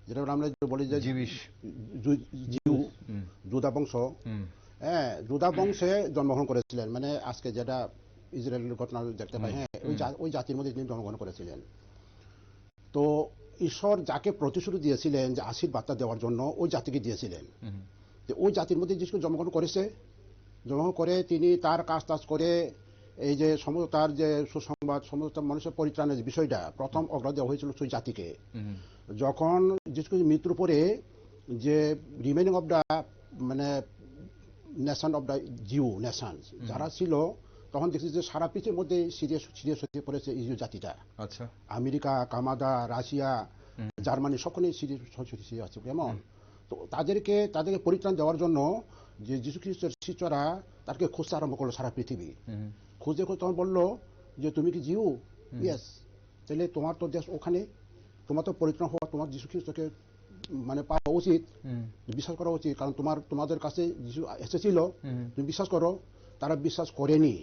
যেটা আমরা বলি যে জীবিশ জিউ জুদা বংশ, হ্যাঁ জুদা বংশে জন্মগ্রহণ করেছিলেন, মানে আজকে যেটা ইসরায়েলের ঘটনা দেখতে পাই, হ্যাঁ ওই জাতির মধ্যে তিনি জন্মগ্রহণ করেছিলেন। তো ঈশ্বর যাকে প্রতিশ্রুতি দিয়েছিলেন যে আশীর্বাদটা দেওয়ার জন্য ওই জাতিকে দিয়েছিলেন, ওই জাতির মধ্যে যিশু জন্মগ্রহণ করেছে, জন্মগ্রহণ করে তিনি তার কাজ করে এই যে সমস্ত তার যে সুসংবাদ সমস্ত মানুষের পরিত্রাণের যে বিষয়টা প্রথম অগ্রাধিকার দেওয়া হয়েছিল সেই জাতিকে। যখন যিশু মৃত্যুর পরে যে রিমেনিং অফ দ্য মানে nation of the Jew nation যারা ছিল, তখন দেখছি যে সারা পৃথিবীর মধ্যে সিরিয়াস হতে পড়েছে ইউ জাতিটা। আচ্ছা, আমেরিকা, কানাডা, রাশিয়া, জার্মানি সবখানে সিরিয়াস আছে কেমন। তো তাদেরকে পরিত্রাণ দেওয়ার জন্য যে যীশু খ্রিস্টের শিষ্যরা তাদেরকে খুঁজতে আরম্ভ করলো সারা পৃথিবী। খুঁজে তখন বললো যে তুমি কি জিউ? ইয়েস। তাহলে তোমার তো দেশ ওখানে, তোমার তো পরিত্রাণ হওয়া, তোমার যীশু খ্রিস্টকে মানে পাওয়া উচিত, বিশ্বাস করা উচিত, কারণ তোমাদের কাছে যিশু এসেছিল, তুমি বিশ্বাস করো। তারা বিশ্বাস করেনি,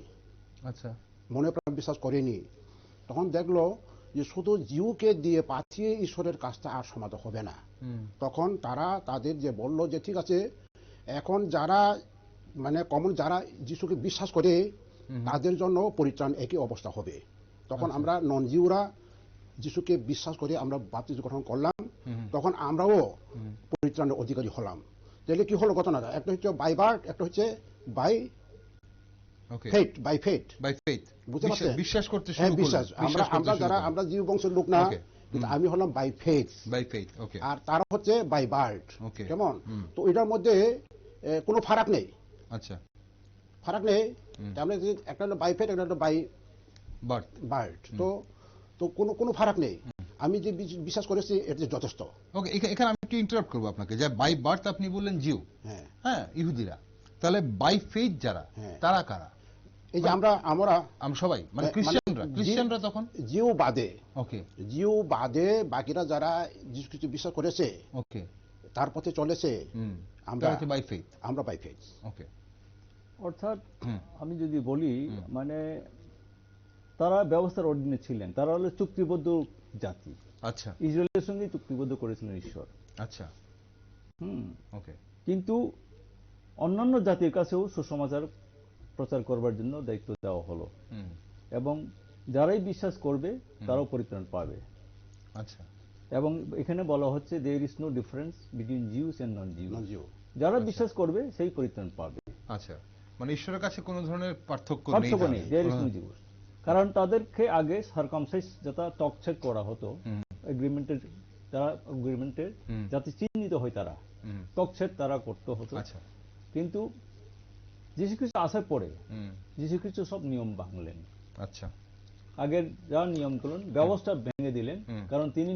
আচ্ছা, মনে প্রাণ বিশ্বাস করেনি। তখন দেখলো যে শুধু জিউকে দিয়ে পাঠিয়ে ঈশ্বরের কাজটা আর সমাধান হবে না। তখন তারা তাদের যে বলল যে ঠিক আছে, এখন যারা মানে কমন যারা যিশুকে বিশ্বাস করে তাদের জন্য পরিত্রাণ একই অবস্থা হবে। তখন আমরা নন জিউরা যিশুকে বিশ্বাস করে আমরা বাপ্তিস্ম গ্রহণ করলাম, তখন আমরাও পরিত্রাণের অধিকারী হলাম। তাহলে কি হলো ঘটনাটা? একটা হচ্ছে বাই বার্থ, একটা হচ্ছে বাই ফেথ, বাই ফেথ, বুঝতে পারছেন? বিশ্বাস করতে হ্যাঁ বিশ্বাস। আমরা যারা আমরা জিউ বংশের লোক না, কিন্তু আমি হলাম বাই ফেথ, ওকে, আর তারা হচ্ছে বাই বার্থ। ওকে, কেমন? তো এটার মধ্যে কোনো ফারাক নেই। আচ্ছা, ফারাক নেই। আমরা একটা হলো বাই ফেথ, একটা হলো বাই বার্থ। তো কোনো ফারাক নেই। আমি যে বিশ্বাস করেছি এটা যথেষ্ট। ওকে, এখানে আমি একটু ইন্টারাপ্ট করবো আপনাকে। যে বাই বার্থ আপনি বললেন জিউ, হ্যাঁ ইহুদিরা, তাহলে বাই ফেথ যারা, তারা কারা? এই যে আমরা সবাই মানে ক্রিশ্চিয়ানরা তখন জিউ বাদে, ওকে, জিউ বাদে বাকিরা যারা যিশু খ্রিস্ট বিশ্বাস করেছে, ওকে, তার পথে চলেছে, আমরা বাই ফেথ, আমরা বাই ফেথ। ওকে, অর্থাৎ আমি যদি বলি মানে তারা ব্যবস্থার অধীনে ছিলেন, তারা হলো চুক্তিবদ্ধ জাতি। আচ্ছা, ইসরায়েলের সঙ্গে চুক্তিবদ্ধ করেছিলেন ঈশ্বর। আচ্ছা, ওকে, কিন্তু অন্যান্য জাতির কাছেও সুসমাচার প্রচার করবার জন্য দায়িত্ব দেওয়া হলো, এবং যারাই বিশ্বাস করবে তারাও পরিত্রাণ পাবে। আচ্ছা, এবং এখানে বলা হচ্ছে there is no difference between Jews and non Jew. যারা বিশ্বাস করবে সেই পরিত্রাণ পাবে। আচ্ছা, মানে ঈশ্বরের কাছে কোনো ধরনের পার্থক্য নেই, দেয়ার ইজ নো জিউস। কারণ তাদেরকে আগে সারকামসাইজ যেটা টকচেক করা হতো, এগ্রিমেন্টের যাতে চিহ্নিত হয় তারা টকচেক তারা করতে হতো। আচ্ছা, কিন্তু যীশুখ্রিস্ট আসার পরে যীশুখ্রিস্ট সব নিয়ম ভাঙলেন। আচ্ছা, আগের যা নিয়ম করলেন ব্যবস্থা ভেঙে দিলেন, কারণ তিনি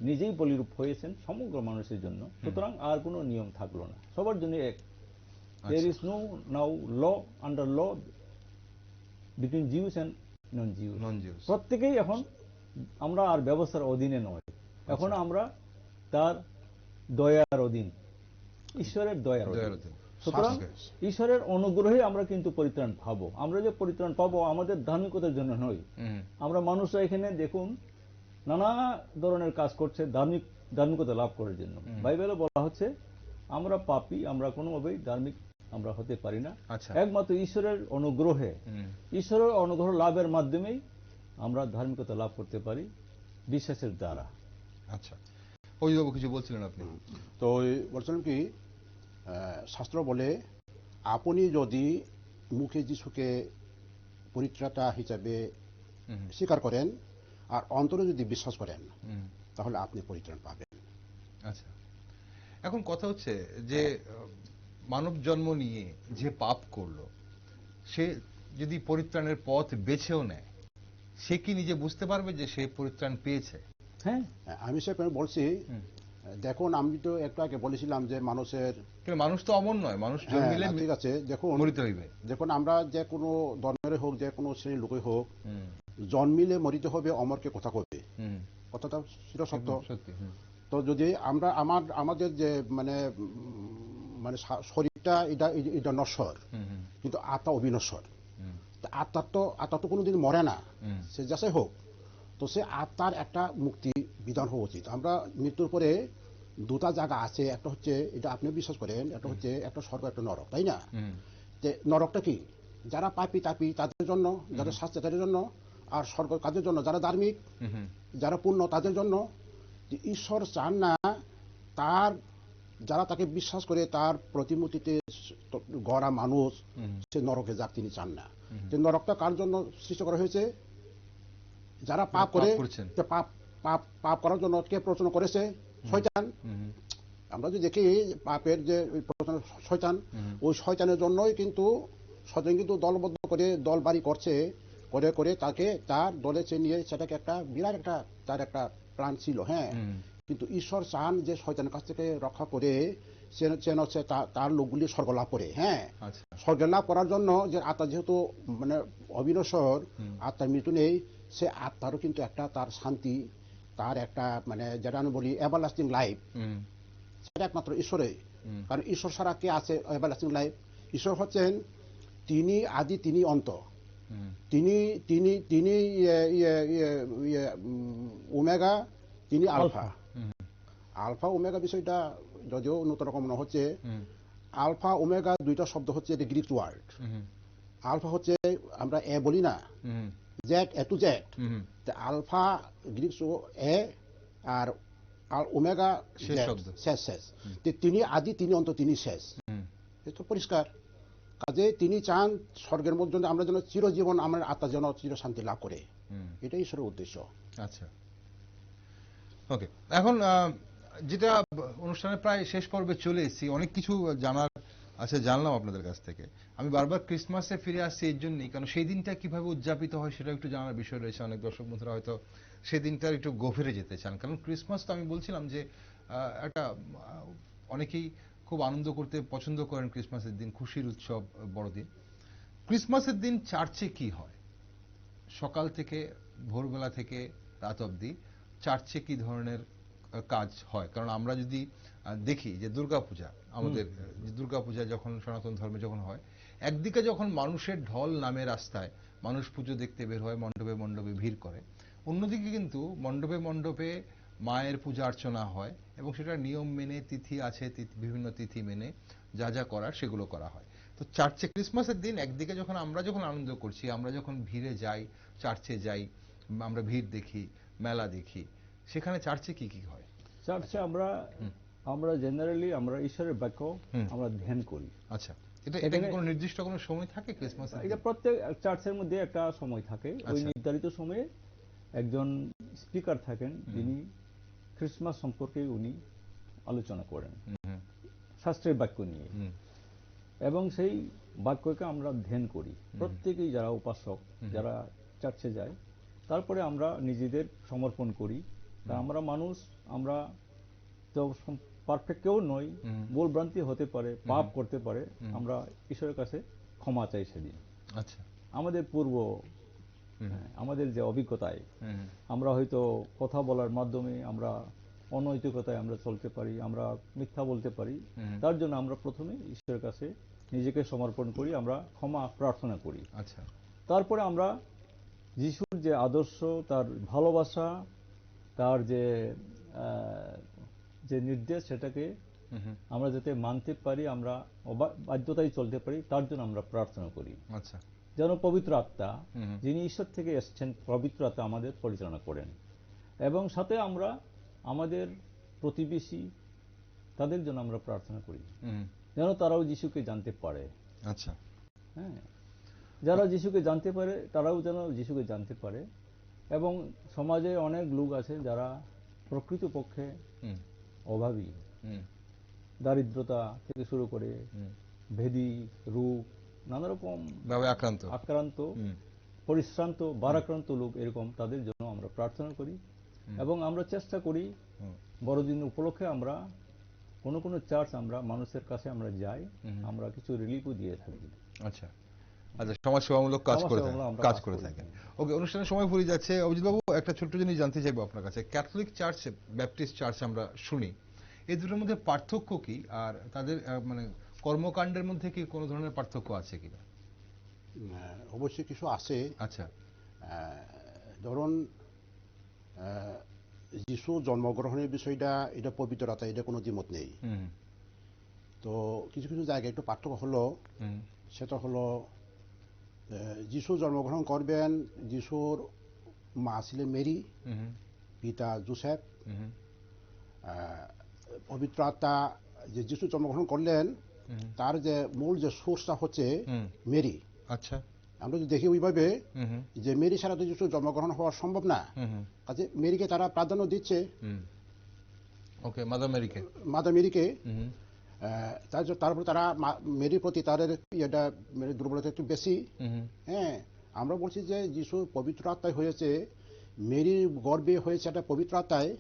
নিজেই বলিরূপ হয়েছেন সমগ্র মানুষের জন্য। সুতরাং আর কোনো নিয়ম থাকলো না, সবার জন্য এক। There is no now law under law between Jews and non Jews. প্রত্যেকেই এখন আমরা আর ব্যবস্থার অধীনে নয়, এখন আমরা তার দয়ার অধীন, ঈশ্বরের দয়ার অধীন। সুতরাং ঈশ্বরের অনুগ্রহে আমরা কিন্তু পরিত্রাণ পাবো। আমরা যে পরিত্রাণ পাবো আমাদের ধার্মিকতার জন্য নয়। আমরা মানুষরা এখানে দেখুন নানা ধরনের কাজ করছে ধার্মিকতা লাভ করার জন্য। বাইবেলে বলা হচ্ছে আমরা পাপী, আমরা কোনোভাবেই ধার্মিক আমরা হতে পারি না। একমাত্র ঈশ্বরের অনুগ্রহে, ঈশ্বরের অনুগ্রহ লাভের মাধ্যমেই আমরা ধার্মিকতা লাভ করতে পারি, বিশ্বাসের দ্বারা। আচ্ছা, অভিভাবক কিছু বলছিলেন আপনি। তো বলছিলাম কি, শাস্ত্র বলে আপনি যদি মুখে যিশুকে পরিত্রাতা হিসাবে স্বীকার করেন আর অন্তরে যদি বিশ্বাস করেন, তাহলে আপনি পরিত্রাণ পাবেন। আচ্ছা, এখন কথা হচ্ছে যে মানব জন্ম নিয়ে যে পাপ করলো, সে যদি পরিত্রাণের পথ বেছেও নেয়, সে কি নিজে বুঝতে পারবে যে সে পরিত্রাণ পেয়েছে? হ্যাঁ, আমি সে বলছি, দেখুন আমি তো একটু আগে বলেছিলাম যে মানুষ তো অমর নয়, মানুষ জন্মিলে ঠিক আছে, দেখুন মরিতে হইবে। দেখুন আমরা যে কোনো ধর্মের হোক, যে কোনো শ্রেণীর লোকই হোক, জন্মিলে মরিতে হবে, অমরকে কথা কবে, কথাটা সেটা সত্য। তো যদি আমরা আমাদের যে মানে শরীরটা এটা নশ্বর, কিন্তু আত্মা অবিনশ্বর। আত্মা তো কোনোদিন মরে না, সে যাচাই হোক। তো সে আত্মার একটা মুক্তি বিধান হওয়া উচিত। আমরা মৃত্যুর পরে দুটা জায়গা আছে, একটা হচ্ছে এটা আপনি বিশ্বাস করেন, একটা হচ্ছে একটা স্বর্গ একটা নরক, তাই না? যে নরকটা কি? যারা পাপী তাপী তাদের জন্য, যারা শাস্তি তাদের জন্য, আর স্বর্গ কাদের জন্য? যারা ধার্মিক, যারা পূর্ণ তাদের জন্য। ঈশ্বর চান না তার যারা তাকে বিশ্বাস করে তার প্রতিমূর্তিতে গড়া মানুষ সে নরকে যাক, তিনি চান না। যে নরকটা কার জন্য সৃষ্টি করা হয়েছে? যারা পাপ করে, পাপ পাপ পাপ করার জন্য কে প্ররোচনা করেছে? শয়তান। আমরা যদি দেখি পাপের যে শয়তান, ওই শয়তানের জন্যই কিন্তু শয়তান কিন্তু দলবদ্ধ করে দল বাড়ি করছে, করে করে তাকে তার দলে নিয়ে সেটাকে একটা বিরাট একটা তার একটা প্ল্যান ছিল। হ্যাঁ, কিন্তু ঈশ্বর চান যে শয়তানের কাছ থেকে রক্ষা করে যেন সে তার লোকগুলি স্বর্গ লাভ করে। হ্যাঁ, স্বর্গ লাভ করার জন্য যে আত্মা যেহেতু মানে অবিনশ্বর, আত্মার মৃত্যু নেই, সে আত্মারও কিন্তু একটা তার শান্তি, তার একটা মানে যেটা আমি বলি এভারলাস্টিং লাইফ, সেটা একমাত্র ঈশ্বরে। কারণ ঈশ্বর ছাড়া কে আছে এভারলাস্টিং লাইফ? ঈশ্বর হচ্ছেন তিনি আদি, তিনি অন্ত, তিনি তিনি তিনি ওমেগা, তিনি আলফা। আলফা ওমেগা বিষয়টা যদিও নতুন রকম মনে হচ্ছে, আলফা ওমেগা দুইটা শব্দ হচ্ছে গ্রিক ওয়ার্ড। আলফা হচ্ছে আমরা এ বলি না, জ্যাক, এ টু জ্যাক। আলফা গ্রিক এ, আর ওমেগা শেষ শেষ। তিনি আদি, তিনি অন্ত, তিনি শেষ। এ তো পরিষ্কার। কাজে তিনি চান স্বর্গের মধ্যে আমরা যেন চিরজীবন আমার আত্মা যেন চির শান্তি লাভ করে, এটাই ঈশ্বরের উদ্দেশ্য। আচ্ছা, ওকে। এখন যেটা অনুষ্ঠানের প্রায় শেষ পর্বে চলে এসেছি, অনেক কিছু জানার আছে, জানলাম আপনাদের কাছ থেকে। আমি বারবার ক্রিসমাসে ফিরে আসছি এর জন্যই, কারণ সেই দিনটা কিভাবে উদযাপিত হয় সেটা একটু জানার বিষয় রয়েছে। অনেক দর্শক বন্ধুরা হয়তো সেই দিনটার একটু গভীরে যেতে চান, কারণ ক্রিসমাস তো আমি বলছিলাম যে একটা অনেকেই খুব আনন্দ করতে পছন্দ করেন ক্রিসমাসের দিন, খুশির উৎসব, বড়দিন। ক্রিসমাসের দিন চার্চে কি হয়? সকাল থেকে ভোরবেলা থেকে রাত অবধি চার্চে কি ধরনের কাজ হয়? কারণ আমরা যদি দেখি যে দুর্গাপূজা, আমাদের দুর্গাপূজা যখন সনাতন ধর্মে যখন হয়, একদিকে যখন মানুষের ঢল নামে রাস্তায়, মানুষ পুজো দেখতে বের হয়, মণ্ডপে মণ্ডপে ভিড় করে, অন্যদিকে কিন্তু মণ্ডপে মণ্ডপে মায়ের পূজা অর্চনা হয়, এবং সেটা নিয়ম মেনে, তিথি আছে, বিভিন্ন তিথি মেনে যা যা করার সেগুলো করা হয়। তো চার্চে ক্রিসমাসের দিন একদিকে যখন আমরা যখন আনন্দ করছি, আমরা যখন ভিড়ে যাই, চার্চে যাই, আমরা ভিড় দেখি, মেলা দেখি, সেখানে চার্চে কি কি হয়? চার্চে আমরা জেনারেলি আমরা ঈশ্বরের বাক্য আমরা ধ্যান করি। আচ্ছা, এটা কি কোনো নির্দিষ্ট কোনো সময় থাকে ক্রিসমাস? এটা প্রত্যেক চার্চের মধ্যে একটা সময় থাকে। ওই নির্ধারিত সময়ে একজন স্পিকার থাকেন, যিনি ক্রিসমাস সম্পর্কে উনি আলোচনা করেন শাস্ত্রের বাক্য নিয়ে, এবং সেই বাক্যকে আমরা ধ্যান করি প্রত্যেকেই, যারা উপাসক, যারা চার্চে যায়। তারপরে আমরা নিজেদের সমর্পণ করি। তা আমরা মানুষ, আমরা তো পারফেক্ট কেউ নই, ভুল ভ্রান্তি হতে পারে, পাপ করতে পারে। আমরা ঈশ্বরের কাছে ক্ষমা চাই সেদিন। আচ্ছা, আমাদের আমাদের যে অভিজ্ঞতায় আমরা হয়তো কথা বলার মাধ্যমে আমরা অনৈতিকতায় আমরা চলতে পারি, আমরা মিথ্যা বলতে পারি, তার জন্য আমরা প্রথমে ঈশ্বরের কাছে নিজেকে সমর্পণ করি, আমরা ক্ষমা প্রার্থনা করি। আচ্ছা, তারপরে আমরা যিশুর যে আদর্শ, তার ভালোবাসা, তার যে নির্দেশ, সেটাকে আমরা যাতে মানতে পারি, আমরা বাধ্যতায় চলতে পারি, তার জন্য আমরা প্রার্থনা করি। আচ্ছা, যেন পবিত্র আত্মা, যিনি ঈশ্বর থেকে এসেছেন, পবিত্র আত্মা আমাদের পরিচালনা করেন। এবং সাথে আমরা আমাদের প্রতিবেশী, তাদের জন্য আমরা প্রার্থনা করি যেন তারাও যিশুকে জানতে পারে। আচ্ছা, হ্যাঁ, যারা যিশুকে জানতে পারে তারাও যেন যিশুকে জানতে পারে। এবং সমাজে অনেক লোক আছে যারা প্রকৃতপক্ষে অভাবী, দারিদ্রতা থেকে শুরু করে ভেদি রোগ, নানা রকম আক্রান্ত, পরিশ্রান্ত, ভারাক্রান্ত লোক, এরকম তাদের জন্য আমরা প্রার্থনা করি। এবং আমরা চেষ্টা করি বড়দিন উপলক্ষে আমরা কোনো কোনো চার্চ, আমরা মানুষের কাছে আমরা যাই, আমরা কিছু রিলিফও দিয়ে থাকি। আচ্ছা, আচ্ছা, সমাজসেবামূলক কাজ করে থাকেন। ওকে, অনুষ্ঠানের সময় ফুরিয়ে যাচ্ছে। অভিজিৎ বাবু, একটা ছোট্ট জিনিস জানতে চাইবো আপনার কাছে। ক্যাথলিক চার্চ, ব্যাপটিস্ট চার্চ আমরা শুনি, এই দুটোর মধ্যে পার্থক্য কি? আর তাদের মানে কর্মকাণ্ডের মধ্যে কি কোনো ধরনের পার্থক্য আছে কিনা? অবশ্যই কিছু আছে। আচ্ছা, ধরুন যিশু জন্মগ্রহণের বিষয়টা এটা পবিত্রতা, এটা কোনো দ্বিমত নেই। তো কিছু কিছু জায়গায় একটু পার্থক্য হলো, সেটা হলো যিশু জন্মগ্রহণ করবেন, যিশুর মা ছিলেন মেরি, পিতা জোসেফ। পবিত্র আত্মা যে যিশু জন্মগ্রহণ করলেন তার যে মূল যে সোর্সটা হচ্ছে মেরি। আচ্ছা, আমরা যদি দেখি ওইভাবে যে মেরি ছাড়া তো যিশু জন্মগ্রহণ হওয়া সম্ভব না, কাজে মেরিকে তারা প্রাধান্য দিচ্ছে। ওকে, মাদার মেরিকে, মাদার মেরিকে। তারপর তারা মেরির প্রতি তাদের ইয়েটা মেরির দুর্বলতা একটু বেশি। হ্যাঁ, আমরা বলছি যে যিশু পবিত্র আত্মায় হয়েছে, মেরির গর্ভে হয়েছে একটা পবিত্র আত্মায়।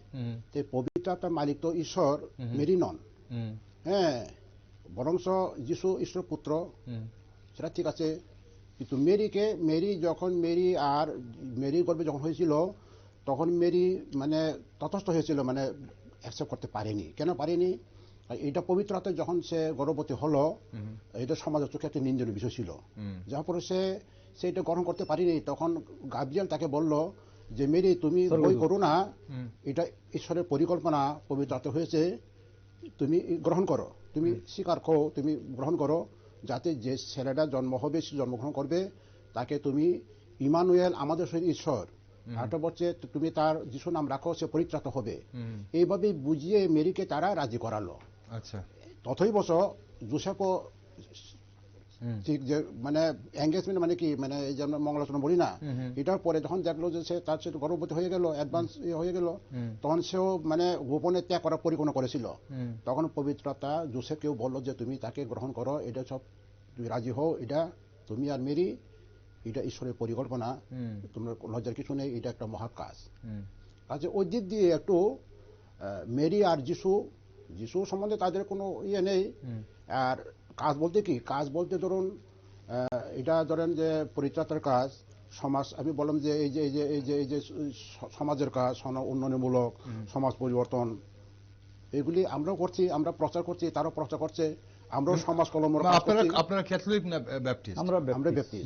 পবিত্র আত্মার মালিক তো ঈশ্বর, মেরি নন। হ্যাঁ, বরংস যিশু ঈশ্বর পুত্র, সেটা ঠিক আছে। কিন্তু মেরি গর্ভে যখন হয়েছিল তখন মেরি মানে ততস্থ হয়েছিল, মানে অ্যাকসেপ্ট করতে পারেনি। কেন পারেনি? এটা পবিত্র আত্মায় যখন সে গর্ভবতী হলো, এটা সমাজের চোখে একটা নিন্দনীয় বিষয় ছিল, যার পরে সে এটা গ্রহণ করতে পারেনি। তখন গাব্রিয়েল তাকে বলল যে মেরি, তুমি ভয় করো না, এটা ঈশ্বরের পরিকল্পনা, পবিত্র আত্মা হয়েছে, তুমি গ্রহণ করো, তুমি স্বীকার করো, তুমি গ্রহণ করো, যাতে যে ছেলেটা জন্ম হবে, সে জন্মগ্রহণ করবে, তাকে তুমি ইমানুয়েল, আমাদের সহিত ঈশ্বর, আরেকটা বলছে তুমি তার যিশু নাম রাখো, সে পরিত্রাত হবে। এইভাবে বুঝিয়ে মেরিকে তারা রাজি করালো। আচ্ছা, ততই বছর জোসেফও ঠিক যে মানে এঙ্গেজমেন্ট মানে কি, মানে এই যে আমরা মঙ্গলাচরণ বলি না, এটার পরে যখন দেখলো যে সে তার সাথে গর্ভবতী হয়ে গেল, অ্যাডভান্স হয়ে গেল, তখন সেও মানে গোপনে ত্যাগ করার পরিকল্পনা করেছিল। তখন পবিত্রতা জোসেফকেও বললো যে তুমি তাকে গ্রহণ করো, এটা সব তুমি রাজি হও, এটা তুমি আর মেরি, এটা ঈশ্বরের পরিকল্পনা, তোমরা লজ্জার কিছু নেই, এটা একটা মহা কাজ। কাজে ওই দিক দিয়ে একটু মেরি আর যিশু সম্বন্ধে তাদের কোনো ইয়ে নেই। আর কাজ বলতে কি, কাজ বলতে ধরুন এটা ধরেন যে পরিত্রাতার কাজ, সমাজ, আমি বললাম যে এই যে সমাজের কাজ, উন্নয়নমূলক সমাজ পরিবর্তন, এগুলি আমরাও করছি, আমরা প্রচার করছি, তারাও প্রচার করছে, আমরাও সমাজ কলম। আপনারা ক্যাথলিক না ব্যাপটিস্ট? আমরা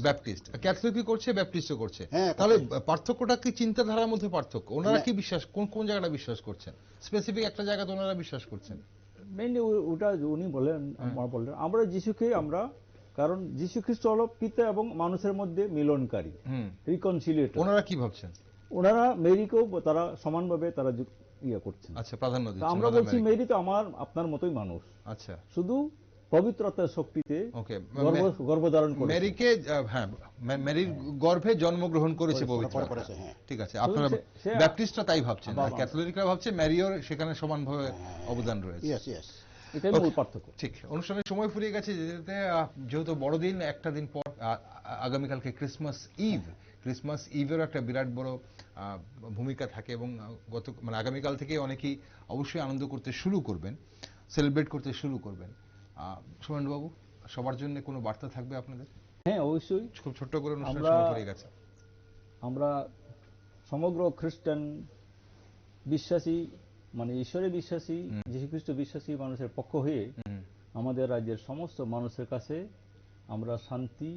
ব্যাপটিস্ট। ক্যাথলিকই করছে, ব্যাপটিস্টও করছে। তাহলে পার্থক্যটা কি চিন্তাধারার মধ্যে পার্থক্য? ওনারা কি বিশ্বাস, কোন জায়গাটা বিশ্বাস করছেন? স্পেসিফিক একটা জায়গাতে ওনারা বিশ্বাস করছেন। মেইনলি ওটা উনি বললেন, আমরা যিশুকে আমরা, কারণ যিশু খ্রিস্ট হলো পিতা এবং মানুষের মধ্যে মিলনকারী, রিকনসিলিয়েটর। ওনারা কি ভাবছেন? ওনারা মেরিকেও তারা সমানভাবে তারা ইয়ে করছেন। আচ্ছা, প্রাধান্য দিচ্ছেন। আমরা বলছি মেরি তো আপনার মতোই মানুষ। আচ্ছা, শুধু পবিত্রতার শক্তিতে গর্ভধারণ করে মেরিকে, হ্যাঁ, মেরির গর্ভে জন্মগ্রহণ করেছে পবিত্র। ঠিক আছে, আপনারা ব্যাপটিস্টরা তাই ভাবছেন, ক্যাথলিকরা ভাবছে মেরিও সেখানে সমানভাবে অবদান রয়েছে। এটাই মূল পার্থক্য। ঠিক, অনুষ্ঠানের সময় ফুরিয়ে গেছে, যেহেতু বড়দিন একটা দিন পর, আগামীকালকে ক্রিসমাস ইভের একটা বিরাট বড় ভূমিকা থাকে, এবং মানে আগামীকাল থেকে অনেকেই অবশ্যই আনন্দ করতে শুরু করবেন, সেলিব্রেট করতে শুরু করবেন। সুমনবাবু, সবার জন্য কোনো বার্তা থাকবে আপনাদের? হ্যাঁ, অবশ্যই। খুব ছোট্ট করে অনুষ্ঠানের সময় ফুরিয়ে গেছে। আমরা সমগ্র খ্রিস্টান বিশ্বাসী, মানে ঈশ্বরে বিশ্বাসী, যীশুখ্রিস্ট বিশ্বাসী মানুষের পক্ষ হয়ে আমাদের রাজ্যের সমস্ত মানুষের কাছে আমরা শান্তি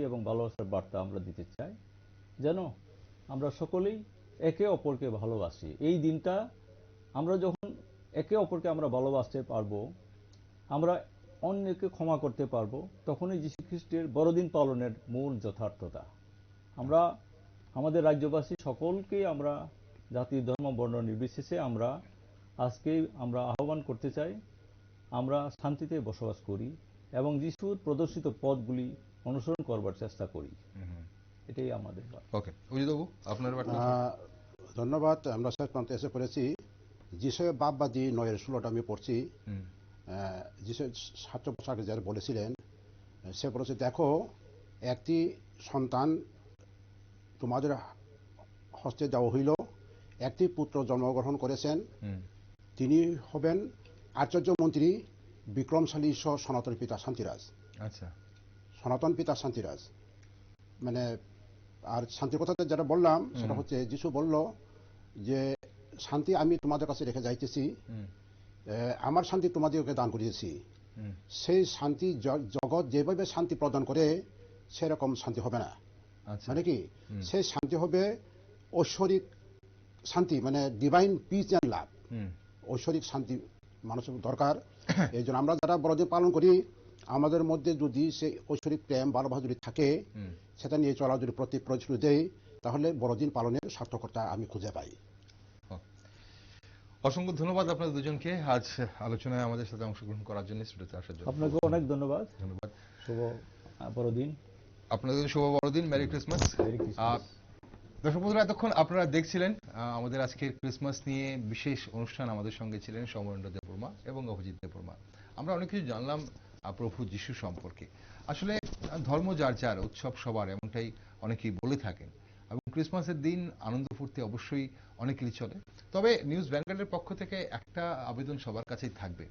এবং ভালোবাসার বার্তা আমরা দিতে চাই, যেন আমরা সকলেই একে অপরকে ভালোবাসি। এই দিনটা আমরা যখন একে অপরকে আমরা ভালোবাসতে পারবো, আমরা অন্যকে ক্ষমা করতে পারবো, তখনই যীশুখ্রিস্টের বড়দিন পালনের মূল যথার্থতা। আমরা আমাদের রাজ্যবাসী সকলকে আমরা জাতি, ধর্ম, বর্ণ নির্বিশেষে আমরা আহ্বান করতে চাই, আমরা শান্তিতে বসবাস করি এবং যিশুর প্রদর্শিত পথগুলি অনুসরণ করবার চেষ্টা করি। এটাই আমাদের। ওকে, অজিতবাবু, আপনার বার্তা? ধন্যবাদ। আমরা শেষ প্রান্তে এসে পড়েছি। যিশু বাপবাদী 9:16 আমি পড়ছি। যিশু 7 বছর আগে যারা বলেছিলেন, সে বলেছে, দেখো, একটি সন্তান তোমাদের হস্তে দেওয়া হইল, একটি পুত্র জন্মগ্রহণ করেছেন, তিনি হবেন আচার্য মন্ত্রী, বিক্রমশালী ঈশ্বর, সনাতন পিতা শান্তিরাজ। আচ্ছা, সনাতন পিতা শান্তিরাজ মানে, আর শান্তির কথাতে যেটা বললাম সেটা হচ্ছে, যিশু বলল যে শান্তি আমি তোমাদের কাছে রেখে যাইতেছি, আমার শান্তি তোমাদেরকে দান করিয়েছি। সেই শান্তি জগৎ যেভাবে শান্তি প্রদান করে সেরকম শান্তি হবে না। মানে কি, সেই শান্তি হবে ঐশ্বরিক শান্তি মানে ডিভাইন পিস অ্যান্ড লাভ, ঐশ্বরিক শান্তি মানুষের দরকার। এই জন্য আমরা যারা বড়দিন পালন করি, আমাদের মধ্যে যদি সেই ঐশ্বরিক প্রেম ভালোবাসা যদি থাকে, সেটা নিয়ে চলা যদি প্রতি প্রতিশ্রুতি দেয়, তাহলে বড়দিন পালনের সার্থকতা আমি খুঁজে পাই। অসংখ্য ধন্যবাদ আপনাদের দুজনকে আজ আলোচনায় আমাদের সাথে অংশগ্রহণ করার জন্য, স্টুডিওতে আসার জন্য। আপনাকে অনেক ধন্যবাদ। ধন্যবাদ। শুভ বড়দিন। আপনাদের শুভ বড়দিন, মেরি ক্রিসমাস। দর্শক বন্ধুরা, এতক্ষণ আপনারা দেখছিলেন আমাদের আজকের ক্রিসমাস নিয়ে বিশেষ অনুষ্ঠান। আমাদের সঙ্গে ছিলেন সৌমেন্দ্র দেববর্মা এবং অভিজিৎ দেববর্মা। আমরা অনেক কিছু জানলাম প্রভু যিশু সম্পর্কে। আসলে ধর্ম যার যার, উৎসব সবার, এমনটাই অনেকেই বলে থাকেন। এবং ক্রিসমাসের দিন আনন্দ ফুর্তি অবশ্যই অনেকেরই চলে। তবে নিউজ ভ্যানগার্ডের পক্ষ থেকে একটা আবেদন সবার কাছেই থাকবে।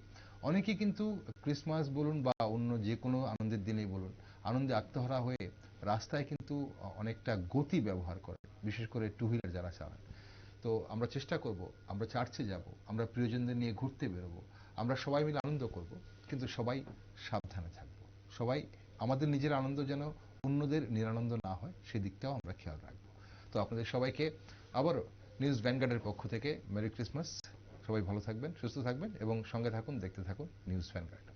অনেকেই কিন্তু ক্রিসমাস বলুন বা অন্য যে কোনো আনন্দের দিনেই বলুন, আনন্দে আত্মহারা হয়ে রাস্তায় কিন্তু অনেকটা গতি ব্যবহার করে, বিশেষ করে টু হুইলার যারা চালান। তো আমরা চেষ্টা করব, আমরা চার্চে যাব, আমরা প্রিয়জনদের নিয়ে ঘুরতে বেরোবো, আমরা সবাই মিলে আনন্দ করব, কিন্তু সবাই সাবধানে থাকব। সবাই আমাদের নিজের আনন্দ যেন অন্যদের নিরানন্দ না হয়, সেদিকটাও আমরা খেয়াল রাখবো। তো আপনাদের সবাইকে আবারও নিউজ ভ্যানগার্ডের পক্ষ থেকে মেরি ক্রিসমাস। সবাই ভালো থাকবেন, সুস্থ থাকবেন এবং সঙ্গে থাকুন, দেখতে থাকুন নিউজ ভ্যানগার্ড।